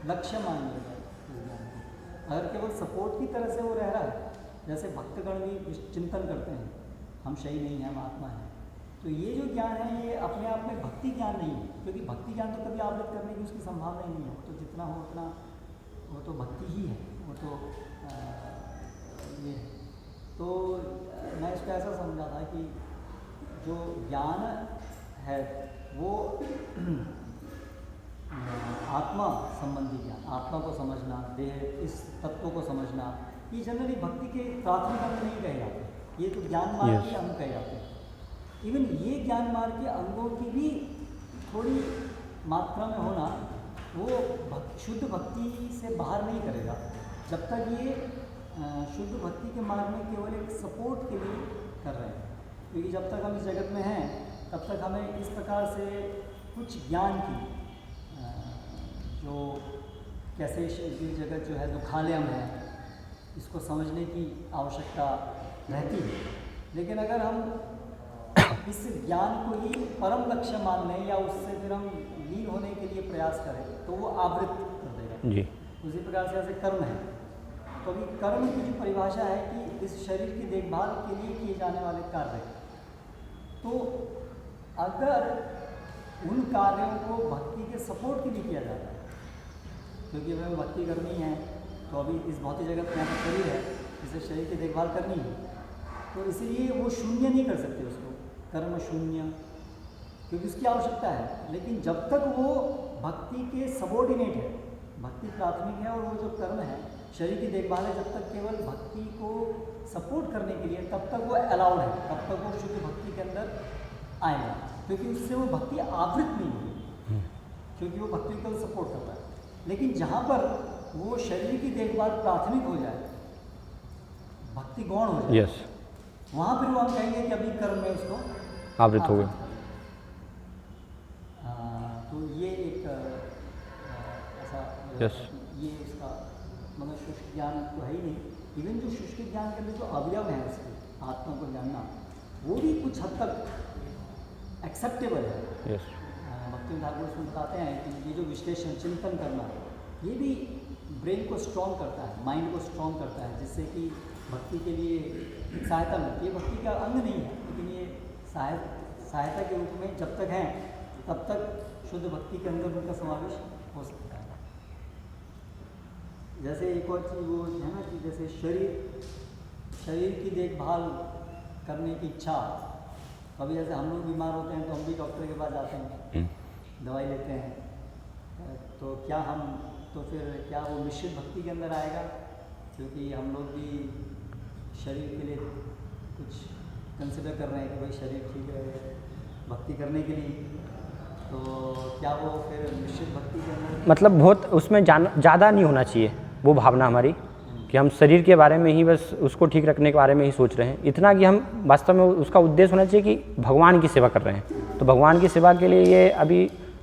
लक्ष्य मान लिया जाए उस ज्ञान को, अगर केवल सपोर्ट की तरह से वो रह रहा है, जैसे भक्तगण भी चिंतन करते हैं हम शरीर नहीं है, हम आत्मा है, तो ये जो ज्ञान है ये अपने आप में भक्ति ज्ञान नहीं है, क्योंकि भक्ति ज्ञान तो कभी आवृत करने की उसकी संभावना ही नहीं है, तो जितना हो उतना वो तो भक्ति ही है, वो तो ये है। तो मैं इसको ऐसा समझा था कि जो ज्ञान है वो आत्मा संबंधी ज्ञान, आत्मा को समझना, देह इस तत्व को समझना, ये जनरली भक्ति के प्राथमिक अंग नहीं कहे जाते, ये तो ज्ञान मार्ग के अंग कहे जाते हैं। इवन ये ज्ञान मार्ग के अंगों की भी थोड़ी मात्रा में होना वो शुद्ध भक्ति से बाहर नहीं करेगा, जब तक ये शुद्ध भक्ति के मार्ग में केवल एक सपोर्ट के लिए कर रहे हैं, क्योंकि जब तक हम इस जगत में हैं तब तक हमें इस प्रकार से कुछ ज्ञान की जो कैसे ये जगत जो है दुखालयम है इसको समझने की आवश्यकता रहती है, लेकिन अगर हम इस ज्ञान को ही परम लक्ष्य मान लें या उससे फिर हम लीन होने के लिए प्रयास करें तो वो आवृत कर देगा जी। उसी प्रकार से ऐसे कर्म है, तो अभी कर्म की जो परिभाषा है कि इस शरीर की देखभाल के लिए किए जाने वाले कार्य, तो अगर उन कार्यों को भक्ति के सपोर्ट के लिए किया जाता है, क्योंकि हमें भक्ति करनी है तो अभी इस भौतिक जगत में हमें शरीर है, इसे शरीर की देखभाल करनी है, तो इसीलिए वो शून्य नहीं कर सकते उसको, कर्म शून्य, क्योंकि उसकी आवश्यकता है। लेकिन जब तक वो भक्ति के सबॉर्डिनेट है, भक्ति प्राथमिक है और वो जो कर्म है शरीर की देखभाल है, जब तक केवल भक्ति को सपोर्ट करने के लिए, तब तक वो अलाउड है, तब तक वो शुद्ध भक्ति के अंदर आएगा, क्योंकि उससे वो भक्ति आवृत नहीं होगी, क्योंकि वो भक्ति को सपोर्ट करता है। लेकिन जहाँ पर वो शरीर की देखभाल प्राथमिक हो जाए, भक्ति गौण हो जाए, यस, वहाँ फिर वो हम कहेंगे कि अभी कर्म में उसको आवृत हो गए। तो ये एक ऐसा Yes. ये इसका मतलब शुष्क ज्ञान तो है ही नहीं, इवन जो शुष्क ज्ञान के लिए जो अवयव है उसके आत्मा को जानना, वो भी कुछ हद तक एक्सेप्टेबल है। यस, भक्ति ठाकुर उसमें बताते हैं कि ये जो विश्लेषण चिंतन करना, ये भी ब्रेन को स्ट्रॉन्ग करता है, माइंड को स्ट्रॉन्ग करता है, जिससे कि भक्ति के लिए सहायता मिलती है। भक्ति का अंग नहीं है, लेकिन ये सहायता के रूप में जब तक हैं तब तक शुद्ध भक्ति के अंदर उनका समावेश हो सकता है। जैसे एक और चीज़ वो है ना कि जैसे शरीर की देखभाल करने की इच्छा, कभी जैसे हम लोग बीमार होते हैं तो हम भी डॉक्टर के पास जाते हैं, दवाई लेते हैं, तो फिर क्या वो मिश्रित भक्ति के अंदर आएगा? क्योंकि हम लोग भी शरीर के लिए कुछ कंसिडर कर रहे हैं कि भाई शरीर ठीक रहे भक्ति करने के लिए, तो क्या वो फिर मिश्रित भक्ति के अंदर मतलब बहुत उसमें ज़्यादा नहीं होना चाहिए वो भावना हमारी कि हम शरीर के बारे में ही बस उसको ठीक रखने के बारे में ही सोच रहे हैं, इतना कि हम वास्तव में उसका उद्देश्य होना चाहिए कि भगवान की सेवा कर रहे हैं। तो भगवान की सेवा के लिए ये अभी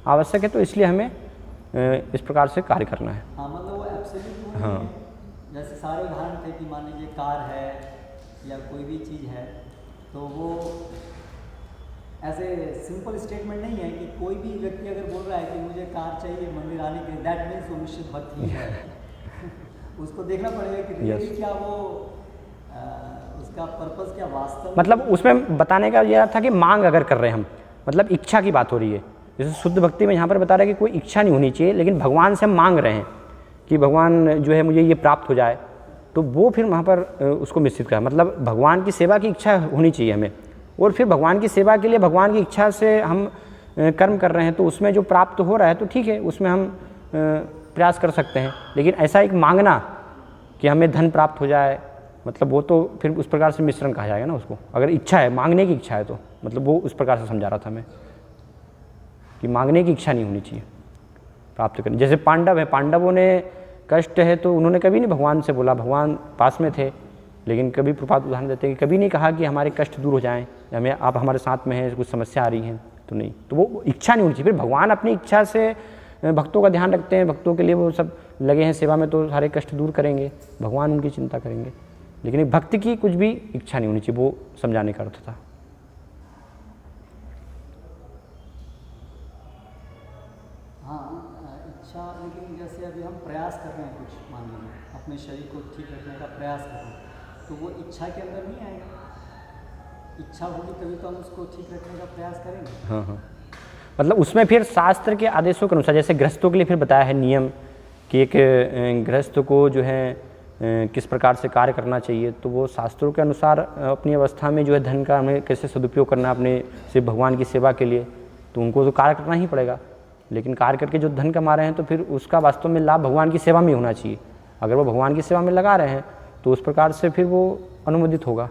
आवश्यक है, तो इसलिए हमें इस प्रकार से कार्य करना है। हाँ, मतलब वो एब्सोल्यूट नहीं हाँ। है। जैसे सारे उदाहरण थे कि मान लीजिए कार है या कोई भी चीज़ है, तो वो ऐसे सिंपल स्टेटमेंट नहीं है कि कोई भी व्यक्ति अगर बोल रहा है कि मुझे कार चाहिए मंदिर आने के लिए, दैट मीन्स वो निश्चित भक्ति है। उसको देखना पड़ेगा कि रियली क्या वो उसका पर्पस क्या वास्तव में, मतलब उसमें बताने का यह था कि मांग अगर कर रहे हैं हम, मतलब इच्छा की बात हो रही है। जैसे शुद्ध भक्ति में यहाँ पर बता रहा है कि कोई इच्छा नहीं होनी चाहिए, लेकिन भगवान से हम मांग रहे हैं कि भगवान जो है मुझे ये प्राप्त हो जाए, तो वो फिर वहाँ पर उसको मिश्रित करा, मतलब भगवान की सेवा की इच्छा होनी चाहिए हमें, और फिर भगवान की सेवा के लिए भगवान की इच्छा से हम कर्म कर रहे हैं, तो उसमें जो प्राप्त हो रहा है तो ठीक है, उसमें हम प्रयास कर सकते हैं। लेकिन ऐसा एक मांगना कि हमें धन प्राप्त हो जाए, मतलब वो तो फिर उस प्रकार से मिश्रण कहा जाएगा ना उसको। अगर इच्छा है, मांगने की इच्छा है, तो मतलब वो उस प्रकार से समझा रहा था मैं कि मांगने की इच्छा नहीं होनी चाहिए प्राप्त करनी। जैसे पांडव है, पांडवों ने कष्ट है तो उन्होंने कभी नहीं भगवान से बोला, भगवान पास में थे, लेकिन कभी प्रपात उदाहरण देते हैं कि कभी नहीं कहा कि हमारे कष्ट दूर हो जाएं, हमें आप हमारे साथ में हैं, कुछ समस्या आ रही है तो नहीं, तो वो इच्छा नहीं होनी चाहिए। फिर भगवान अपनी इच्छा से भक्तों का ध्यान रखते हैं, भक्तों के लिए वो सब लगे हैं सेवा में, तो सारे कष्ट दूर करेंगे, भगवान उनकी चिंता करेंगे, लेकिन भक्ति की कुछ भी इच्छा नहीं होनी चाहिए, वो समझाने का अर्थ था। हाँ, इच्छा, लेकिन जैसे अभी हम प्रयास कर रहे हैं कुछ, मान लीजिए अपने शरीर को ठीक रखने का प्रयास कर रहे हैं, तो वो इच्छा के अंदर नहीं आएगा। इच्छा होगी तभी तो हम उसको ठीक रखने का प्रयास करेंगे। हाँ हाँ, मतलब उसमें फिर शास्त्र के आदेशों के अनुसार, जैसे गृहस्थों के लिए फिर बताया है नियम कि एक गृहस्थ को जो है किस प्रकार से कार्य करना चाहिए, तो वो शास्त्रों के अनुसार अपनी अवस्था में जो है धन का हमें कैसे सदुपयोग करना है अपने से भगवान की सेवा के लिए, तो उनको तो कार्य करना ही पड़ेगा। लेकिन कार्य करके जो धन कमा रहे हैं तो फिर उसका वास्तव में लाभ भगवान की सेवा में होना चाहिए। अगर वो भगवान की सेवा में लगा रहे हैं तो उस प्रकार से फिर वो अनुमोदित होगा।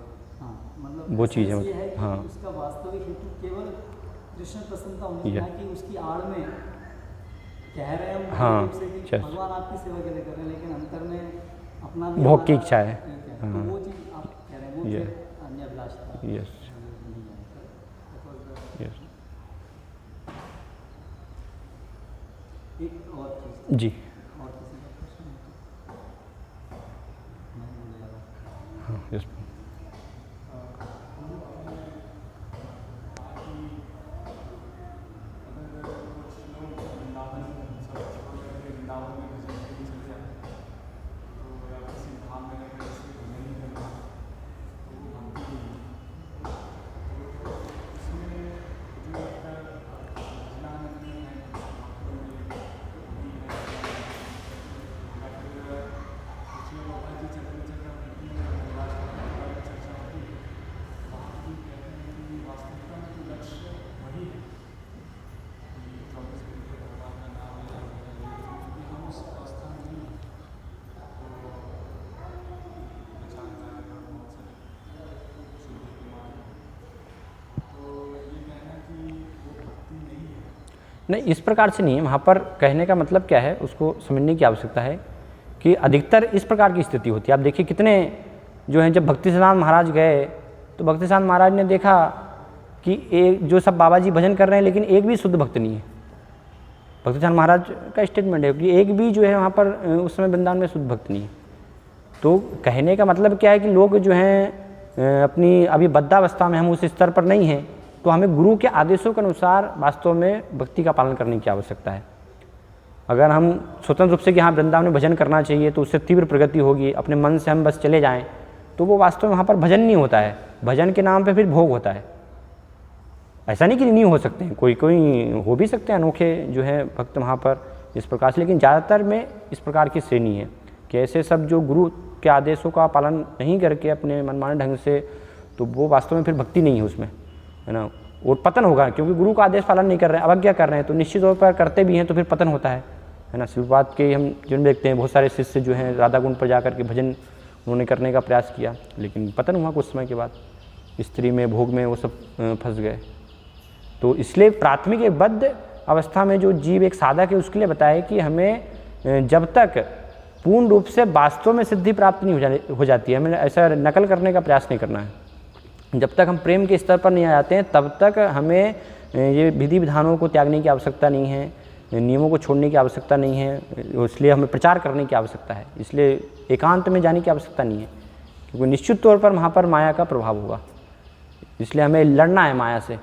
मतलब वो चीज़ है है। कि हाँ, उसका वास्तविक हेतु केवल कृष्ण प्रसन्नता होनी चाहिए, कि उसकी आड़ में कह रहे हैं हम हाँ, रूप से कि भगवान आपकी सेवा के लिए कर रहे हैं, लेकिन अंतर में अपना भी भोग की इच्छा है। तो वो चीज़ आप कह रहे हैं, वो फिर अन्य अभिलाषा। Yes yes. एक और चीज़ जी, और किसी का प्रश्न है? नहीं, मुझे लगा। हाँ यस। नहीं, इस प्रकार से नहीं है। वहाँ पर कहने का मतलब क्या है उसको समझने की आवश्यकता है कि अधिकतर इस प्रकार की स्थिति होती है। आप देखिए कितने जो हैं, जब भक्ति सिद्धांत महाराज गए तो भक्ति सिद्धांत महाराज ने देखा कि एक जो सब बाबा जी भजन कर रहे हैं लेकिन एक भी शुद्ध भक्त नहीं है। भक्ति सिद्धांत महाराज का स्टेटमेंट है कि एक भी जो है वहाँ पर उस समय वृंदावन में शुद्ध भक्त नहीं है। तो कहने का मतलब क्या है कि लोग जो हैं अपनी अभी बद्धावस्था में, हम उस स्तर पर नहीं हैं, तो हमें गुरु के आदेशों के अनुसार वास्तव में भक्ति का पालन करने की आवश्यकता है। अगर हम स्वतंत्र रूप से कि हाँ वृंदावन में भजन करना चाहिए तो उससे तीव्र प्रगति होगी, अपने मन से हम बस चले जाएं, तो वो वास्तव में वहाँ पर भजन नहीं होता है। भजन के नाम पे फिर भोग होता है। ऐसा नहीं कि नहीं हो सकते हैं, कोई कोई हो भी सकते हैं अनोखे जो है भक्त वहाँ पर इस प्रकार से, लेकिन ज़्यादातर में इस प्रकार की श्रेणी है कि ऐसे सब जो गुरु के आदेशों का पालन नहीं करके अपने मनमाने ढंग से, तो वो वास्तव में फिर भक्ति नहीं है उसमें, है ना। और पतन होगा, क्योंकि गुरु का आदेश पालन नहीं कर रहे हैं, अवज्ञा कर रहे हैं, तो निश्चित तौर पर करते भी हैं तो फिर पतन होता है ना। शिवपाद के हम जिन देखते हैं बहुत सारे शिष्य जो हैं राधा कुंड पर जाकर के भजन उन्होंने करने का प्रयास किया, लेकिन पतन हुआ कुछ समय के बाद, स्त्री में भोग में वो सब फंस गए। तो इसलिए प्राथमिक एक बद्ध अवस्था में जो जीव एक साधक है उसके लिए बताया कि हमें जब तक पूर्ण रूप से वास्तव में सिद्धि प्राप्त नहीं हो जाती है, हमें ऐसा नकल करने का प्रयास नहीं करना है। जब तक हम प्रेम के स्तर पर नहीं आ जाते हैं तब तक हमें ये विधि विधानों को त्यागने की आवश्यकता नहीं है, नियमों को छोड़ने की आवश्यकता नहीं है, इसलिए हमें प्रचार करने की आवश्यकता है, इसलिए एकांत में जाने की आवश्यकता नहीं है, क्योंकि निश्चित तौर पर वहाँ पर माया का प्रभाव होगा। इसलिए हमें लड़ना है माया से,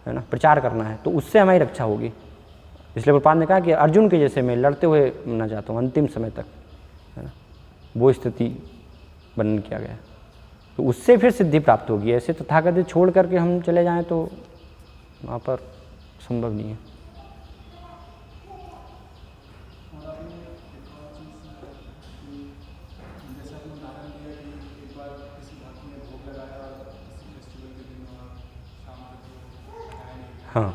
है ना, प्रचार करना है, तो उससे हमारी रक्षा होगी। इसलिए प्रभुपाद ने कहा कि अर्जुन के जैसे मैं लड़ते हुए ना जाता हूँ अंतिम समय तक, है ना, वो स्थिति वर्णन किया गया। तो उससे फिर सिद्धि प्राप्त होगी। ऐसे तथाकथित छोड़ करके हम चले जाएं तो वहाँ पर संभव नहीं है। हाँ,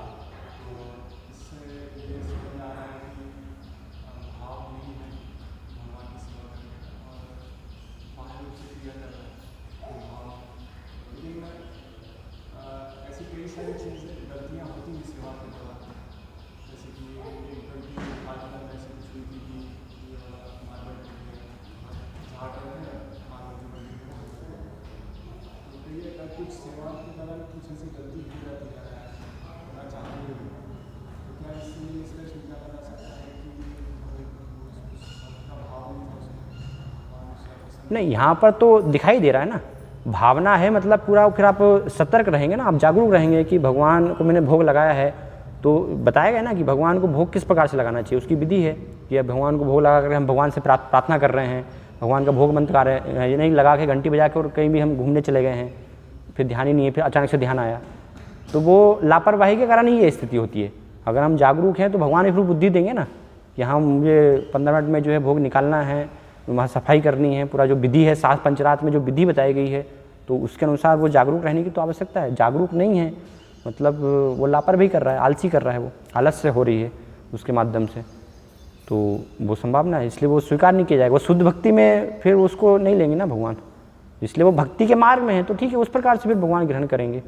नहीं, यहाँ पर तो दिखाई दे रहा है ना, भावना है, मतलब पूरा फिर आप सतर्क रहेंगे ना, आप जागरूक रहेंगे कि भगवान को मैंने भोग लगाया है, तो बताया गया ना कि भगवान को भोग किस प्रकार से लगाना चाहिए, उसकी विधि है कि अब भगवान को भोग लगा कर हम भगवान से प्रार्थना कर रहे हैं, भगवान का भोग मंत्र गा रहे हैं, ये नहीं लगा के घंटी बजा के और कहीं भी हम घूमने चले गए हैं, फिर ध्यान ही नहीं है, फिर अचानक से ध्यान आया, तो वो लापरवाही के कारण ही ये स्थिति होती है। अगर हम जागरूक हैं तो भगवान ही फिर बुद्धि देंगे ना कि हाँ मुझे 15 मिनट में जो है भोग निकालना है, वहाँ सफाई करनी है, पूरा जो विधि है सात पंचरात में जो विधि बताई गई है, तो उसके अनुसार वो जागरूक रहने की तो आवश्यकता है। जागरूक नहीं है मतलब वो लापरवाही कर रहा है, आलसी कर रहा है, वो आलस्य हो रही है उसके माध्यम से, तो वो संभावना है, इसलिए वो स्वीकार नहीं किया जाएगा। वो शुद्ध भक्ति में फिर उसको नहीं लेंगे ना भगवान, इसलिए वो भक्ति के मार्ग में है तो ठीक है, उस प्रकार से फिर भगवान ग्रहण करेंगे।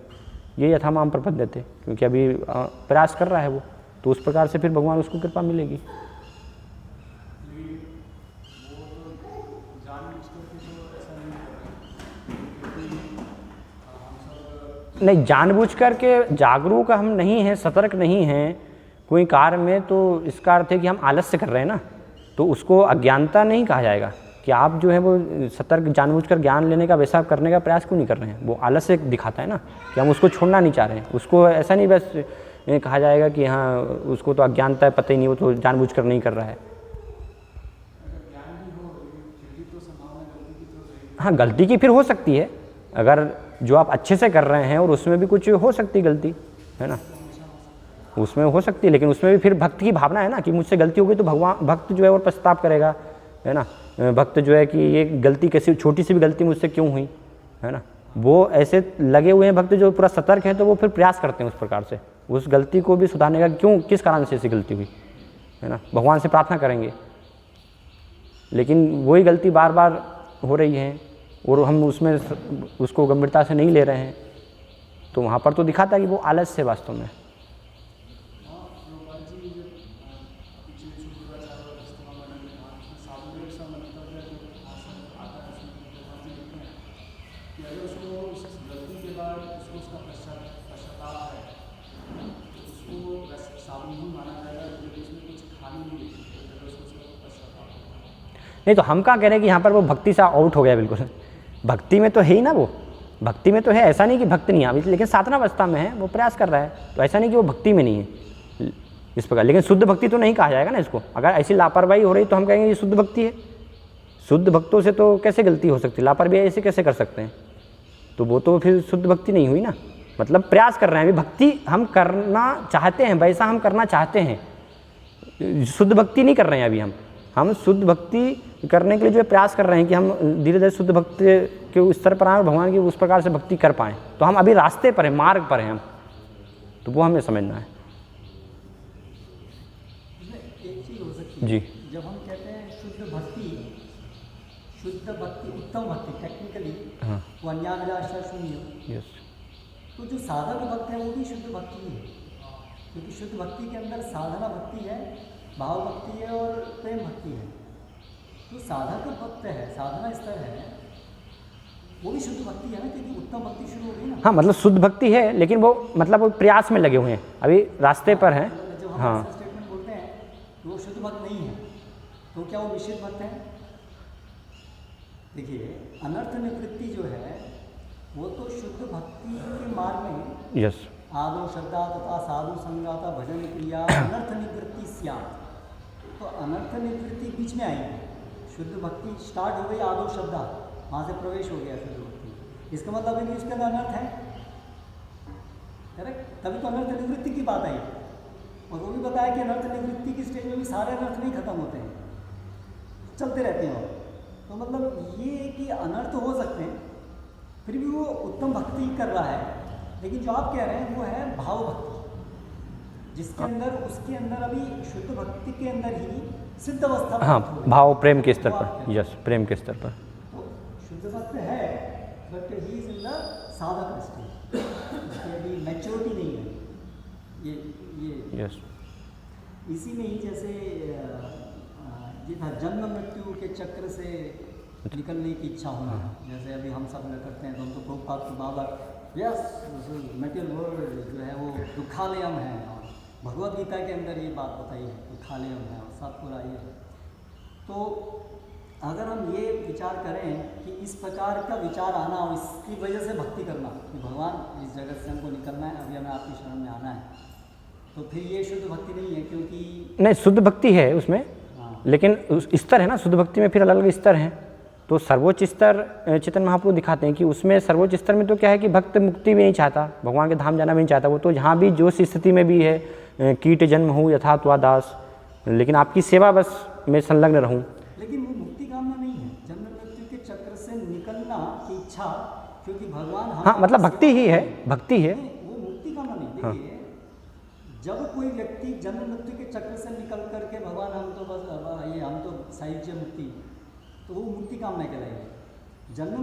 ये यथामाम प्रपद्य थे, क्योंकि अभी प्रयास कर रहा है वो, तो उस प्रकार से फिर भगवान उसको कृपा मिलेगी। नहीं, जानबूझ करके जागरूक हम नहीं हैं, सतर्क नहीं हैं कोई कार्य में, तो इसका अर्थ है कि हम आलस्य कर रहे हैं ना, तो उसको अज्ञानता नहीं कहा जाएगा कि आप जो है वो सतर्क जानबूझकर ज्ञान लेने का वैसा करने का प्रयास क्यों नहीं कर रहे हैं। वो आलस्य दिखाता है ना कि हम उसको छोड़ना नहीं चाह रहे हैं, उसको ऐसा नहीं बस कहा जाएगा कि हाँ उसको तो अज्ञानता है, पता ही नहीं, वो तो जानबूझकर नहीं कर रहा है। हाँ, गलती की फिर हो सकती है, अगर जो आप अच्छे से कर रहे हैं और उसमें भी कुछ हो सकती गलती, है ना, उसमें हो सकती है, लेकिन उसमें भी फिर भक्त की भावना है ना कि मुझसे गलती हो गई, तो भगवान भक्त जो है और पश्चाताप करेगा, है ना, भक्त जो है कि ये गलती कैसी, छोटी सी भी गलती मुझसे क्यों हुई, है ना, वो ऐसे लगे हुए हैं भक्त जो पूरा सतर्क हैं, तो वो फिर प्रयास करते हैं उस प्रकार से उस गलती को भी सुधारने का, क्यों किस कारण से ऐसी गलती हुई, है ना, भगवान से प्रार्थना करेंगे। लेकिन वही गलती बार बार हो रही है और हम उसमें उसको गंभीरता से नहीं ले रहे हैं, तो वहाँ पर तो दिखाता है कि वो आलस्य है वास्तव में। नहीं तो हम कहाँ कह रहे हैं कि यहाँ पर वो भक्ति से आउट हो गया बिल्कुल, भक्ति में तो है ही ना, वो भक्ति में तो है, ऐसा नहीं कि भक्त नहीं है, लेकिन साधना अवस्था में है, वो प्रयास कर रहा है, तो ऐसा नहीं कि वो भक्ति में नहीं है इस प्रकार। लेकिन शुद्ध भक्ति तो नहीं कहा जाएगा ना इसको, अगर ऐसी लापरवाही हो रही तो हम कहेंगे ये शुद्ध भक्ति है। शुद्ध भक्तों से तो कैसे गलती हो सकती है, लापरवाही ऐसे कैसे कर सकते हैं, तो वो तो फिर शुद्ध भक्ति नहीं हुई ना। मतलब प्रयास कर रहे हैं, अभी भक्ति हम करना चाहते हैं, वैसा हम करना चाहते हैं, शुद्ध भक्ति नहीं कर रहे हैं अभी हम शुद्ध भक्ति करने के लिए जो प्रयास कर रहे हैं कि हम धीरे धीरे शुद्ध भक्ति के उस स्तर पर आए, भगवान की उस प्रकार से भक्ति कर पाएँ, तो हम अभी रास्ते पर हैं, मार्ग पर हैं हम, तो वो हमें समझना है। एक चीज़ हो सकती है जी, जब हम कहते हैं शुद्ध भक्ति, उत्तम भक्ति, टेक्निकली हाँ, वो अन्याभिलाषा शून्य, यस, तो जो साधक भक्त है वो भी शुद्ध भक्ति है, क्योंकि शुद्ध भक्ति के अंदर साधना भक्ति है, भाव भक्ति है और प्रेम भक्ति है। तो साधक भक्त है, साधना स्तर है, वो भी शुद्ध भक्ति है ना, क्योंकि उत्तम भक्ति शुरू हो गई ना। हाँ, मतलब शुद्ध भक्ति है, लेकिन वो मतलब वो प्रयास में लगे हुए हैं, अभी रास्ते पर हैं। जब हम हाँ, ऐसा स्टेटमेंट बोलते हैं कि वो शुद्ध भक्त नहीं है, तो क्या वो मिश्रित भक्त है? देखिए, अनर्थ निवृत्ति जो है वो तो शुद्ध भक्ति के मार्ग में यस, आदो श्रद्धा तथा साधु संगाता भजन क्रिया अनर्थ निवृत्ति स्यात्, तो अनर्थ निवृत्ति बीच में आएगी। शुद्ध भक्ति स्टार्ट हो गई, आदो श्रद्धा वहाँ से प्रवेश हो गया शुद्ध भक्ति, इसका मतलब है कि उसके अंदर अनर्थ है, करेक्ट, तभी तो अनर्थ निवृत्ति की बात आई। और वो भी बताया कि अनर्थ निवृत्ति की स्टेज में भी सारे अनर्थ नहीं खत्म होते हैं, चलते रहते हैं। तो मतलब ये कि अनर्थ हो सकते हैं, फिर भी वो उत्तम भक्ति कर रहा है। लेकिन जो आप कह रहे हैं वो है भाव भक्ति, जिसके अंदर उसके अंदर अभी शुद्ध भक्ति के अंदर ही सिद्ध अवस्था, हाँ, भाव प्रेम के स्तर पर, यस, प्रेम के स्तर पर तो शुद्ध भक्त है, but he is in the साधक स्टेज, उसकी अभी मैच्योरिटी नहीं है। ये यस, इसी में ही जैसे ये था जन्म मृत्यु के चक्र से निकलने की इच्छा होना, जैसे अभी हम सब करते हैं, तो हम तो प्रभुपाद की बाबा यस मेटेरियल वर्ल्ड जो है वो दुखालयम है, और भगवद गीता के अंदर ये बात बताई है, दुखालयम है और सब पूरा ये है। तो अगर हम ये विचार करें कि इस प्रकार का विचार आना और इसकी वजह से भक्ति करना कि भगवान इस जगत से हमको निकलना है, अभी हमें आपकी शरण में आना है, तो फिर ये शुद्ध भक्ति नहीं है, क्योंकि नहीं, शुद्ध भक्ति है उसमें, लेकिन स्तर है ना, शुद्ध भक्ति में फिर अलग अलग स्तर हैं। तो सर्वोच्च स्तर चैतन्य महाप्रभु दिखाते हैं कि उसमें सर्वोच्च स्तर में तो क्या है कि भक्त मुक्ति भी नहीं चाहता, भगवान के धाम जाना भी नहीं चाहता, वो तो जहाँ भी जो स्थिति में भी है, कीट जन्म हो यथा त्वा दास, लेकिन आपकी सेवा बस मैं संलग्न रहूँ। लेकिन वो मुक्ति कामना नहीं है, जन्म मृत्यु के चक्र से निकलना की इच्छा, क्योंकि भगवान हाँ, मतलब भक्ति ही है, भक्ति है, वो मुक्ति कामना नहीं। देखिए, जब कोई व्यक्ति जन्म मृत्यु के चक्र से निकल करके भगवान हम तो बस ये हम तो साहित्य मुक्ति, तो वो मुक्ति कामना कहलाएगी। जन्म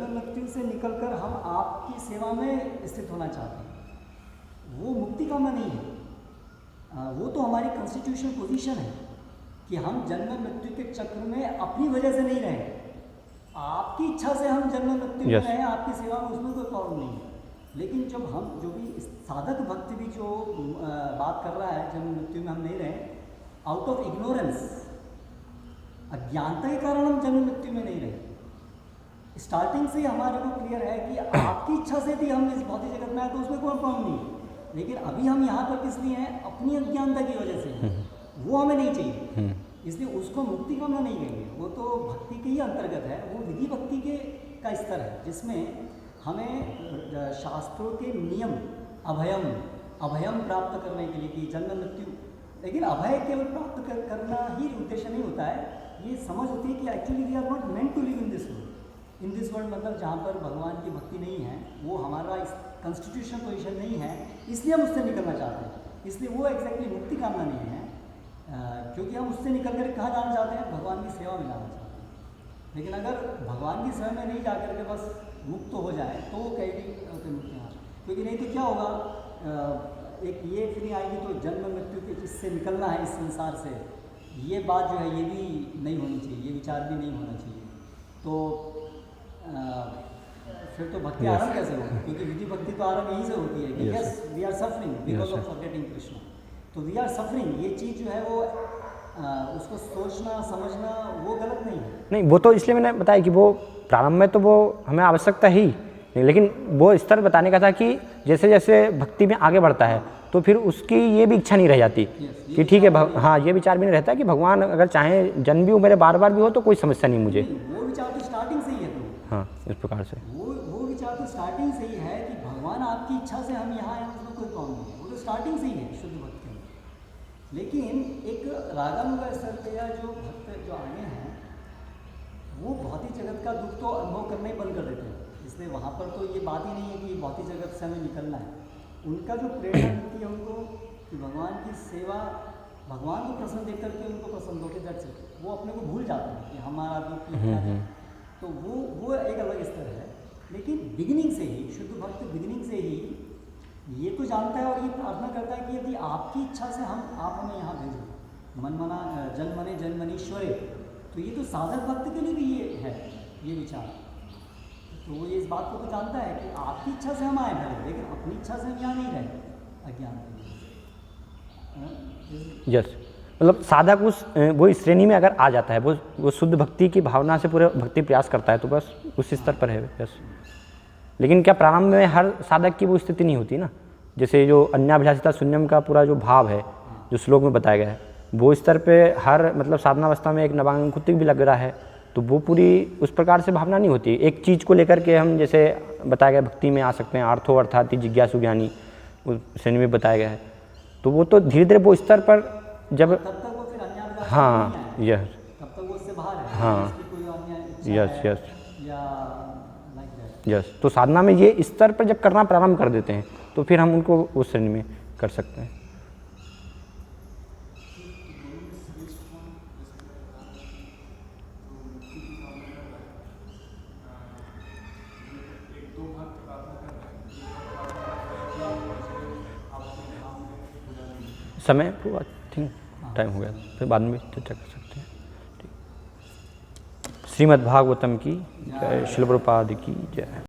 मृत्यु से निकलकर हम आपकी सेवा में स्थित होना चाहते हैं, वो मुक्ति कामना नहीं है। वो तो हमारी कॉन्स्टिट्यूशनल पोजीशन है कि हम जन्म मृत्यु के चक्र में अपनी वजह से नहीं रहे, आपकी इच्छा से हम जन्म मृत्यु में रहे, आपकी सेवा में, उसमें कोई प्रॉब्लम नहीं है। लेकिन जब हम जो भी साधक भक्त भी जो बात कर रहा है, जन्म मृत्यु में हम नहीं रहे, आउट ऑफ इग्नोरेंस, अज्ञानता के कारण हम जन्म मृत्यु में नहीं रहे। स्टार्टिंग से हमारे को क्लियर है कि आपकी इच्छा से भी हम इस भौतिक जगत में आए, तो उसमें कोई प्रॉब्लम नहीं है। लेकिन अभी हम यहाँ पर किस लिए हैं? अपनी अज्ञानता की वजह से, वो हमें नहीं चाहिए, इसलिए उसको मुक्ति कामना नहीं कहेंगे, वो तो भक्ति के ही अंतर्गत है। वो विधि भक्ति के का स्तर है, जिसमें हमें शास्त्रों के नियम अभयम प्राप्त करने के लिए कि जन्म मृत्यु, लेकिन अभय केवल प्राप्त करना ही उद्देश्य नहीं होता है। ये समझ होती है कि actually we are not meant to live in this world. In this world मतलब जहाँ पर भगवान की भक्ति नहीं है, वो हमारा कॉन्स्टिट्यूशनल पोजीशन नहीं है, इसलिए हम उससे निकलना चाहते हैं। इसलिए वो एग्जैक्टली मुक्ति कामना नहीं है, क्योंकि हम उससे निकल कर कहाँ जाना चाहते हैं? भगवान की सेवा में जाना चाहते हैं। लेकिन अगर भगवान की सेवा में नहीं जा करके बस मुक्त हो जाए, तो वो कहेगी मुक्ति, हाँ, क्योंकि नहीं तो क्या होगा, एक ये फीलिंग आएगी, तो जन्म मृत्यु के जिससे निकलना है इस संसार से, ये बात जो है ये भी नहीं होनी चाहिए, ये विचार भी नहीं होना चाहिए। तो फिर तो भक्ति आरंभ कैसे होगी? क्योंकि विधि भक्ति तो आरंभ यहीं से होती है कि yes we are suffering because of forgetting Krishna. तो वी आर सफरिंग, ये चीज़ जो है वो उसको सोचना समझना वो गलत नहीं है। नहीं, वो तो इसलिए मैंने बताया कि वो प्रारंभ में तो वो हमें आवश्यकता ही नहीं, लेकिन वो स्तर बताने का था कि जैसे जैसे भक्ति में आगे बढ़ता है तो फिर उसकी ये भी इच्छा नहीं रह जाती कि ठीक है हाँ, ये विचार भी नहीं रहता कि भगवान अगर चाहें जन्म भी हो मेरे बार बार भी हो तो कोई समस्या नहीं मुझे। वो विचार तो स्टार्टिंग से ही है। तो हाँ, इस प्रकार से वो विचार तो स्टार्टिंग से ही है कि भगवान आपकी इच्छा से हम यहाँ आए, उसमें कोई प्रॉब्लम नहीं है। वो तो स्टार्टिंग से ही है शुद्ध भक्त के अंदर। लेकिन एक रागानुगा स्तर पे या जो भक्त जो आगे हैं वो भौतिक जगत का दुख तो अनुभव करना ही बंद कर देते हैं, इसलिए वहाँ पर तो ये बात ही नहीं है कि भौतिक जगत से हमें निकलना है। उनका जो प्रेरणा मिलती है उनको कि भगवान की सेवा, भगवान को प्रसन्न देख करके उनको पसंद होकर दैट्स इट, वो अपने को भूल जाते हैं कि हमारा दुख क्या है। तो वो एक अलग स्तर है। लेकिन बिगिनिंग से ही शुद्ध भक्त बिगिनिंग से ही ये तो जानता है और ये प्रार्थना करता है कि यदि आपकी इच्छा से आप हमें यहाँ भेजो, मन मना जन मने जन मनीश्वरे, तो ये तो साधक भक्त के लिए भी ये है ये विचार। तो वो ये इस बात को तो जानता है कि आपकी इच्छा से हम आए भले, लेकिन अपनी इच्छा से हम यहाँ नहीं रहे अज्ञान के। यस, मतलब साधक वो इस श्रेणी में अगर आ जाता है, वो शुद्ध भक्ति की भावना से पूरे भक्ति प्रयास करता है तो बस उस स्तर पर है। यस, लेकिन क्या प्रारंभ में हर साधक की वो स्थिति नहीं होती ना, जैसे जो अन्याभिलाषिता शून्यम का पूरा जो भाव है जो श्लोक में बताया गया है, वो स्तर पे हर मतलब साधनावस्था में एक नवांकुतिक भी लग रहा है तो वो पूरी उस प्रकार से भावना नहीं होती। एक चीज़ को लेकर के हम जैसे बताया गया भक्ति में आ सकते हैं, अर्थो अर्थात जिज्ञासु ज्ञानी उस श्रेणी में बताया गया है, तो वो तो धीरे धीरे वो स्तर पर जब तब तक वो फिर अन्य हाँ यस तब तक वो उससे बाहर है। हाँ कोई अन्य इच्छा यस है यस या लाइक दैट। यस, तो साधना में ये स्तर पर जब करना प्रारंभ कर देते हैं तो फिर हम उनको उस श्रेणी में कर सकते हैं। समय पूरा ठीक टाइम हो गया, फिर बाद में चर्चा कर सकते हैं। श्रीमद् भागवतम की जय, श्रील प्रभुपाद की जय।